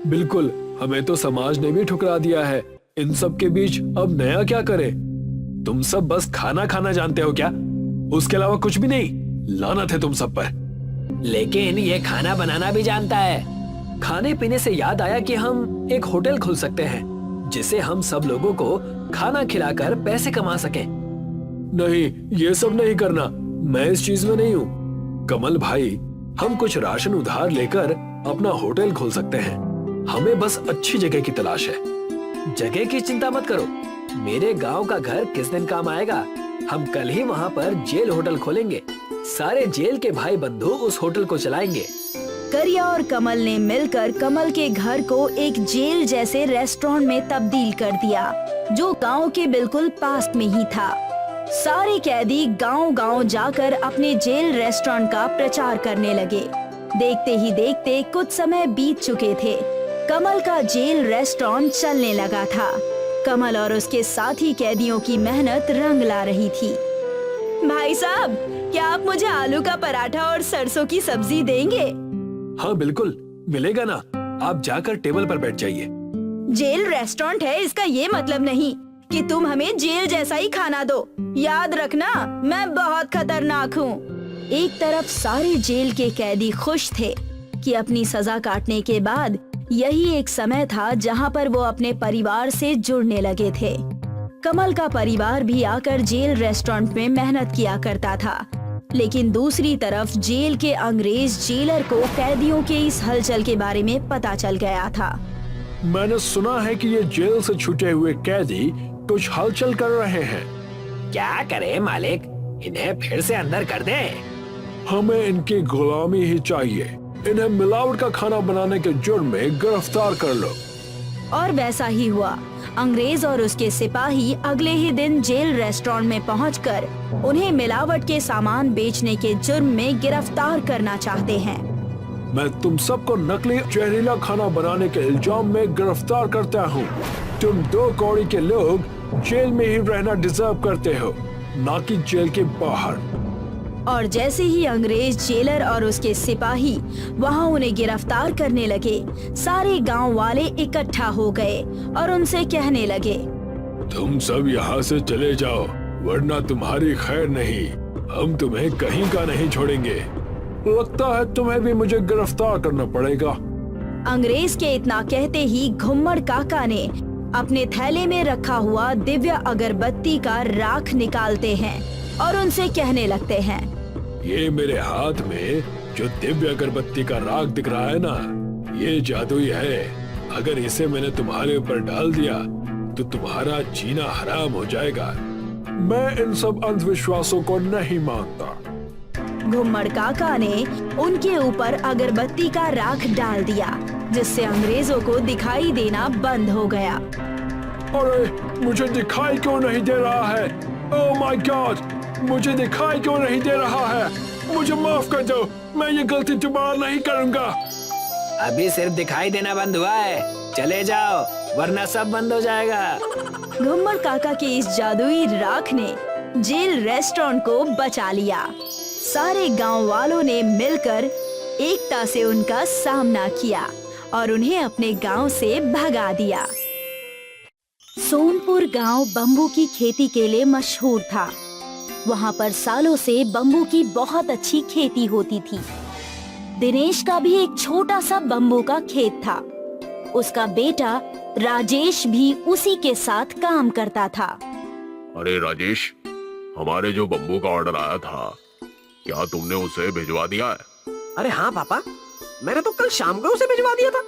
बिल्कुल, हमें तो समाज ने भी ठुकरा दिया है। इन सब के बीच अब नया क्या करें? तुम सब बस खाना खाना जानते हो क्या? उसके अलावा कुछ भी नहीं। लानत है तुम सब पर। लेकिन ये खाना बनाना भी जानता है। खाने पीने से याद आया कि हम एक होटल खोल सकते हैं, जिसे हम सब लोगों को खाना खिलाकर पैसे कमा सकें। नहीं, ये सब नहीं करना, मैं इस चीज में नहीं हूँ। कमल भाई, हम कुछ राशन उधार लेकर अपना होटल खोल सकते हैं। हमें बस अच्छी जगह की तलाश है। जगह की चिंता मत करो, मेरे गांव का घर किस दिन काम आएगा। हम कल ही वहाँ पर जेल होटल खोलेंगे। सारे जेल के भाई बंधु उस होटल को चलाएंगे। करिया और कमल ने मिलकर कमल के घर को एक जेल जैसे रेस्टोरेंट में तब्दील कर दिया, जो गांव के बिल्कुल पास में ही था। सारे कैदी गांव-गांव जाकर अपने जेल रेस्टोरेंट का प्रचार करने लगे। देखते ही देखते कुछ समय बीत चुके थे। कमल का जेल रेस्टोरेंट चलने लगा था। कमल और उसके साथी कैदियों की मेहनत रंग ला रही थी। भाई साहब, क्या आप मुझे आलू का पराठा और सरसों की सब्जी देंगे? हाँ बिल्कुल, मिलेगा ना। आप जाकर टेबल पर बैठ जाइए। जेल रेस्टोरेंट है, इसका ये मतलब नहीं कि तुम हमें जेल जैसा ही खाना दो। याद रखना, मैं बहुत खतरनाक हूँ। एक तरफ सारे जेल के कैदी खुश थे कि अपनी सजा काटने के बाद यही एक समय था जहाँ पर वो अपने परिवार से जुड़ने लगे थे। कमल का परिवार भी आकर जेल रेस्टोरेंट में मेहनत किया करता था, लेकिन दूसरी तरफ जेल के अंग्रेज जेलर को कैदियों के इस हलचल के बारे में पता चल गया था। मैंने सुना है कि ये जेल से छूटे हुए कैदी कुछ हलचल कर रहे हैं। क्या करें मालिक, इन्हें फिर से अंदर कर दें? हमें इनकी गुलामी ही चाहिए। इन्हें मिलावट का खाना बनाने के जुर्म में गिरफ्तार कर लो। और वैसा ही हुआ। अंग्रेज और उसके सिपाही अगले ही दिन जेल रेस्टोरेंट में पहुंचकर उन्हें मिलावट के सामान बेचने के जुर्म में गिरफ्तार करना चाहते हैं। मैं तुम सबको नकली जहरीला खाना बनाने के इल्जाम में गिरफ्तार करता हूँ। तुम 2 कौड़ी के लोग जेल में ही रहना डिजर्व करते हो, ना कि जेल के बाहर। और जैसे ही अंग्रेज जेलर और उसके सिपाही वहां उन्हें गिरफ्तार करने लगे, सारे गांव वाले इकट्ठा हो गए और उनसे कहने लगे, तुम सब यहाँ से चले जाओ, वरना तुम्हारी खैर नहीं। हम तुम्हें कहीं का नहीं छोड़ेंगे। लगता है तुम्हें भी मुझे गिरफ्तार करना पड़ेगा। अंग्रेज के इतना कहते ही घुम्मड़ काका ने अपने थैले में रखा हुआ दिव्य अगरबत्ती का राख निकालते हैं और उनसे कहने लगते हैं, ये मेरे हाथ में जो दिव्य अगरबत्ती का राख दिख रहा है ना, ये जादुई है। अगर इसे मैंने तुम्हारे ऊपर डाल दिया तो तुम्हारा जीना हराम हो जाएगा। मैं इन सब अंधविश्वासों को नहीं मानता। घुम्मड़ काका ने उनके ऊपर अगरबत्ती का राख डाल दिया, जिससे अंग्रेजों को दिखाई देना बंद हो गया। अरे मुझे दिखाई क्यों नहीं दे रहा है? ओह माय गॉड, मुझे दिखाई क्यों नहीं दे रहा है? मुझे माफ कर दो, मैं ये गलती दोबारा नहीं करूंगा। अभी सिर्फ दिखाई देना बंद हुआ है, चले जाओ वरना सब बंद हो जाएगा। घुम्मड़ काका के इस जादुई राख ने जेल रेस्टोरेंट को बचा लिया। सारे गांव वालों ने मिलकर एकता से उनका सामना किया और उन्हें अपने गांव से भगा दिया। सोनपुर गांव बम्बू की खेती के लिए मशहूर था। वहां पर सालों से बम्बू की बहुत अच्छी खेती होती थी। दिनेश का भी एक छोटा सा बम्बू का खेत था। उसका बेटा राजेश भी उसी के साथ काम करता था। अरे राजेश, हमारे जो बम्बू का ऑर्डर आया था, क्या तुमने उसे भिजवा दिया है? अरे हाँ पापा, मैंने तो कल शाम को उसे भिजवा दिया था।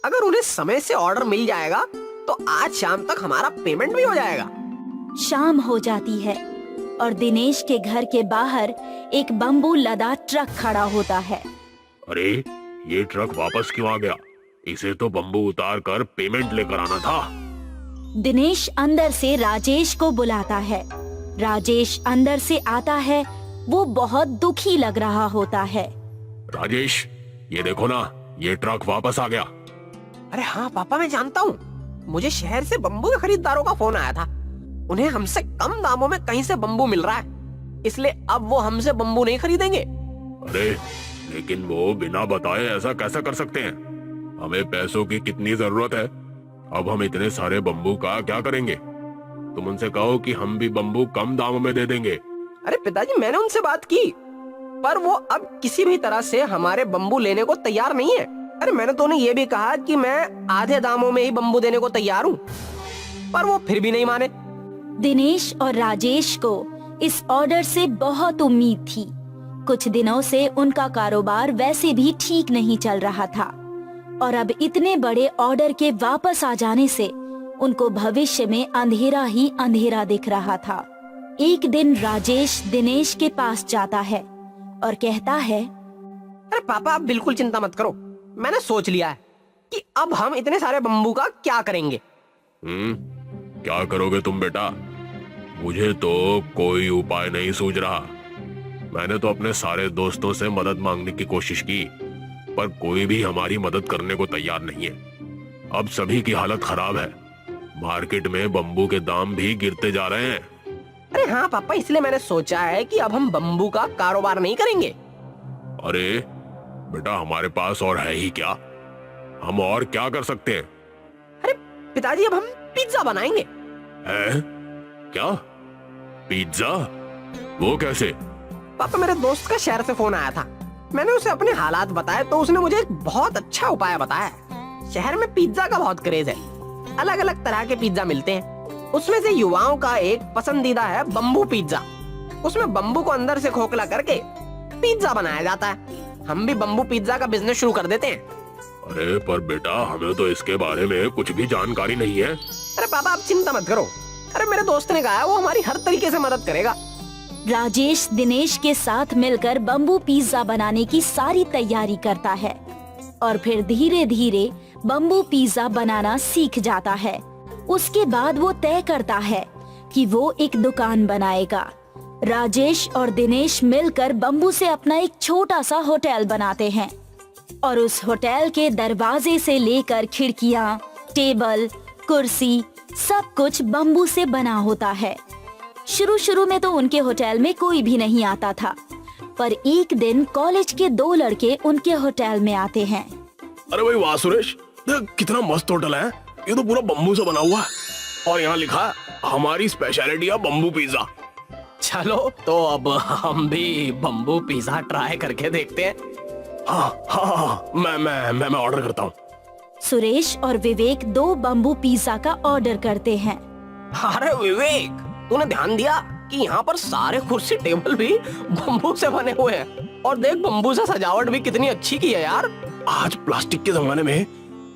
अगर उन्हें समय से ऑर्डर मिल जाएगा तो आज शाम तक हमारा पेमेंट भी हो जाएगा। शाम हो जाती है और दिनेश के घर के बाहर एक बम्बू लदा ट्रक खड़ा होता है। अरे ये ट्रक वापस क्यों आ गया? इसे तो बम्बू उतार कर पेमेंट लेकर आना था। दिनेश अंदर से राजेश को बुलाता है। राजेश अंदर से आता है। वो बहुत दुखी लग रहा होता है। राजेश, ये देखो ना, ये ट्रक वापस आ गया। अरे हाँ पापा, मैं जानता हूँ। मुझे शहर से बम्बू के खरीदारों का फोन आया था। उन्हें हमसे कम दामों में कहीं से बम्बू मिल रहा है, इसलिए अब वो हमसे बम्बू नहीं खरीदेंगे। अरे लेकिन वो बिना बताए ऐसा कैसा कर सकते हैं? हमें पैसों की कितनी जरूरत है। अब हम इतने सारे बम्बू का क्या करेंगे? तुम उनसे कहो कि हम भी बम्बू कम दामों में दे देंगे। अरे पिताजी, मैंने उनसे बात की, पर वो अब किसी भी तरह से हमारे बम्बू लेने को तैयार नहीं है। अरे मैंने तो उन्हें ये भी कहा कि मैं आधे दामों में ही बम्बू देने को तैयार हूँ, पर वो फिर भी नहीं माने। दिनेश और राजेश को इस ऑर्डर से बहुत उम्मीद थी। कुछ दिनों से उनका कारोबार वैसे भी ठीक नहीं चल रहा था और अब इतने बड़े ऑर्डर के वापस आ जाने से उनको भविष्य में अंधेरा ही अंधेरा दिख रहा था। एक दिन राजेश दिनेश के पास जाता है और कहता है, अरे पापा, आप बिल्कुल चिंता मत करो। मैंने सोच लिया है कि अब हम इतने सारे बम्बू का क्या करेंगे। क्या करोगे तुम बेटा? मुझे तो कोई उपाय नहीं सूझ रहा। मैंने तो अपने सारे दोस्तों से मदद मांगने की कोशिश की, पर कोई भी हमारी मदद करने को तैयार नहीं है। अब सभी की हालत खराब है। मार्केट में बम्बू के दाम भी गिरते जा रहे हैं। अरे हाँ पापा, इसलिए मैंने सोचा है कि अब हम बम्बू का कारोबार नहीं करेंगे। अरे बेटा, हमारे पास और है ही क्या? हम और क्या कर सकते हैं? अरे पिताजी, अब हम पिज्जा बनाएंगे। है? क्या? पिज्जा? वो कैसे? पापा, मेरे दोस्त का शहर से फोन आया था। मैंने उसे अपने हालात बताए तो उसने मुझे एक बहुत अच्छा उपाय बताया। शहर में पिज्जा का बहुत क्रेज है। अलग अलग तरह के पिज्जा मिलते हैं। उसमें से युवाओं का एक पसंदीदा है बम्बू पिज्जा। उसमें बम्बू को अंदर से खोखला करके पिज्जा बनाया जाता है। हम भी बम्बू पिज्जा का बिजनेस शुरू कर देते हैं। अरे पर बेटा, हमें तो इसके बारे में कुछ भी जानकारी नहीं है। अरे पापा, आप चिंता मत करो। अरे मेरे दोस्त ने कहा है वो हमारी हर तरीके से मदद करेगा। राजेश दिनेश के साथ मिलकर बम्बू पिज्जा बनाने की सारी तैयारी करता है और फिर धीरे धीरे बम्बू पिज्जा बनाना सीख जाता है। उसके बाद वो तय करता है कि वो एक दुकान बनाएगा। राजेश और दिनेश मिलकर बम्बू से अपना एक छोटा सा होटल बनाते हैं। और उस होटल के दरवाजे से लेकर खिड़कियाँ, टेबल, कुर्सी सब कुछ बम्बू से बना होता है। शुरू शुरू में तो उनके होटल में कोई भी नहीं आता था, पर एक दिन कॉलेज के 2 लड़के उनके होटल में आते हैं। अरे भाई वाह सुरेश, देख कितना मस्त होटल है। ये तो पूरा बम्बू से बना हुआ है और यहाँ लिखा है हमारी स्पेशलिटी है बम्बू पिज्जा। चलो तो अब हम भी बम्बू पिज्जा ट्राई करके देखते हैं। हाँ हाँ हाँ, मैं ऑर्डर करता हूँ। सुरेश और विवेक 2 बम्बू पिज्जा का ऑर्डर करते हैं। अरे विवेक, तूने ध्यान दिया कि यहाँ पर सारे कुर्सी टेबल भी बम्बू से बने हुए हैं और देख बम्बू से सजावट भी कितनी अच्छी की है यार। आज प्लास्टिक के जमाने में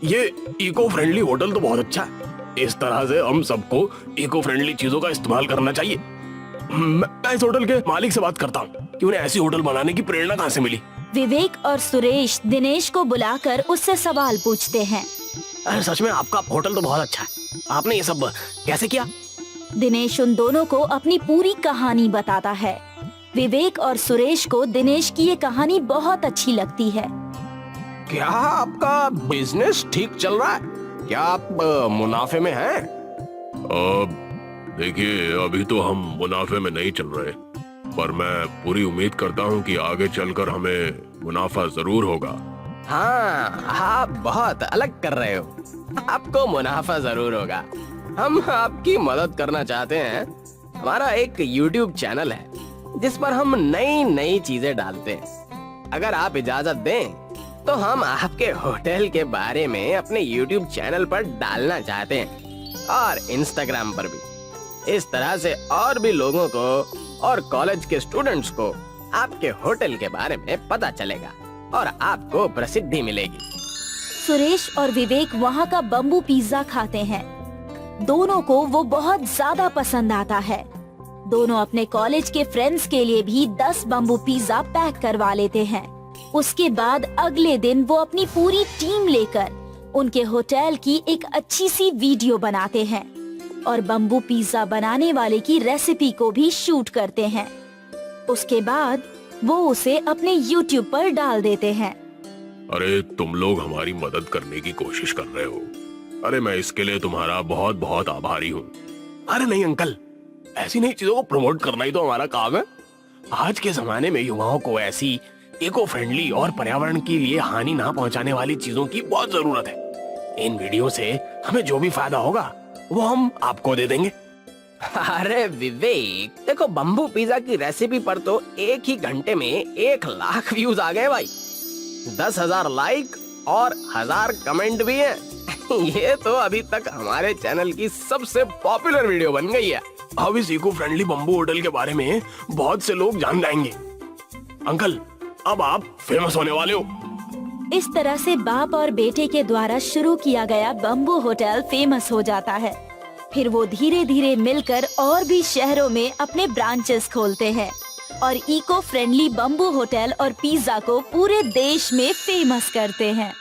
ये इको फ्रेंडली होटल तो बहुत अच्छा है। इस तरह से हम सबको इको फ्रेंडली चीजों का इस्तेमाल करना चाहिए। मैं इस होटल के मालिक से बात करता हूँ कि उन्हें ऐसी होटल बनाने की प्रेरणा कहाँ से मिली। विवेक और सुरेश दिनेश को बुलाकर उससे सवाल पूछते हैं। अरे सच में आपका होटल तो बहुत अच्छा है, आपने ये सब कैसे किया? दिनेश उन दोनों को अपनी पूरी कहानी बताता है। विवेक और सुरेश को दिनेश की ये कहानी बहुत अच्छी लगती है। क्या आपका बिजनेस ठीक चल रहा है? क्या आप मुनाफे में हैं? देखिए, अभी तो हम मुनाफे में नहीं चल रहे, पर मैं पूरी उम्मीद करता हूँ कि आगे चलकर हमें मुनाफा जरूर होगा। हाँ, आप बहुत अलग कर रहे हो, आपको मुनाफा जरूर होगा। हम आपकी मदद करना चाहते हैं। हमारा एक YouTube चैनल है जिस पर हम नई नई चीजें डालते हैं। अगर आप इजाजत दें तो हम आपके होटल के बारे में अपने YouTube चैनल पर डालना चाहते हैं और Instagram पर भी। इस तरह से और भी लोगों को और कॉलेज के स्टूडेंट्स को आपके होटल के बारे में पता चलेगा और आपको प्रसिद्धि मिलेगी। सुरेश और विवेक वहाँ का बम्बू पिज्जा खाते हैं। दोनों को वो बहुत ज्यादा पसंद आता है। दोनों अपने कॉलेज के फ्रेंड्स के लिए भी 10 बम्बू पिज्जा पैक करवा लेते हैं। उसके बाद अगले दिन वो अपनी पूरी टीम लेकर उनके होटल की एक अच्छी सी वीडियो बनाते हैं और बम्बू पिज्जा बनाने वाले की रेसिपी को भी शूट करते हैं। उसके बाद वो उसे अपने YouTube पर डाल देते हैं। अरे तुम लोग हमारी मदद करने की कोशिश कर रहे हो। अरे मैं इसके लिए तुम्हारा बहुत बहुत आभारी हूँ। अरे नहीं अंकल, ऐसी नई चीजों को प्रमोट करना ही तो हमारा काम है। आज के जमाने में युवाओं को ऐसी इको फ्रेंडली और पर्यावरण के लिए हानि ना पहुंचाने वाली चीजों की बहुत जरूरत है। इन वीडियो से हमें जो भी फायदा होगा वो हम आपको दे देंगे। अरे विवेक, देखो बम्बू पिज्जा की रेसिपी पर तो एक ही घंटे में 1 लाख व्यूज आ गए भाई। 10,000 लाइक और 1000 कमेंट भी हैं। ये तो अभी तक हमारे चैनल की सबसे पॉपुलर वीडियो बन गई है। अब इस इको फ्रेंडली बम्बू होटल के बारे में बहुत से लोग जान जाएंगे। अंकल, अब आप फेमस होने वाले हो। इस तरह से बाप और बेटे के द्वारा शुरू किया गया बम्बू होटल फेमस हो जाता है। फिर वो धीरे धीरे मिलकर और भी शहरों में अपने ब्रांचेस खोलते हैं और इको फ्रेंडली बम्बू होटल और पिज्जा को पूरे देश में फेमस करते हैं।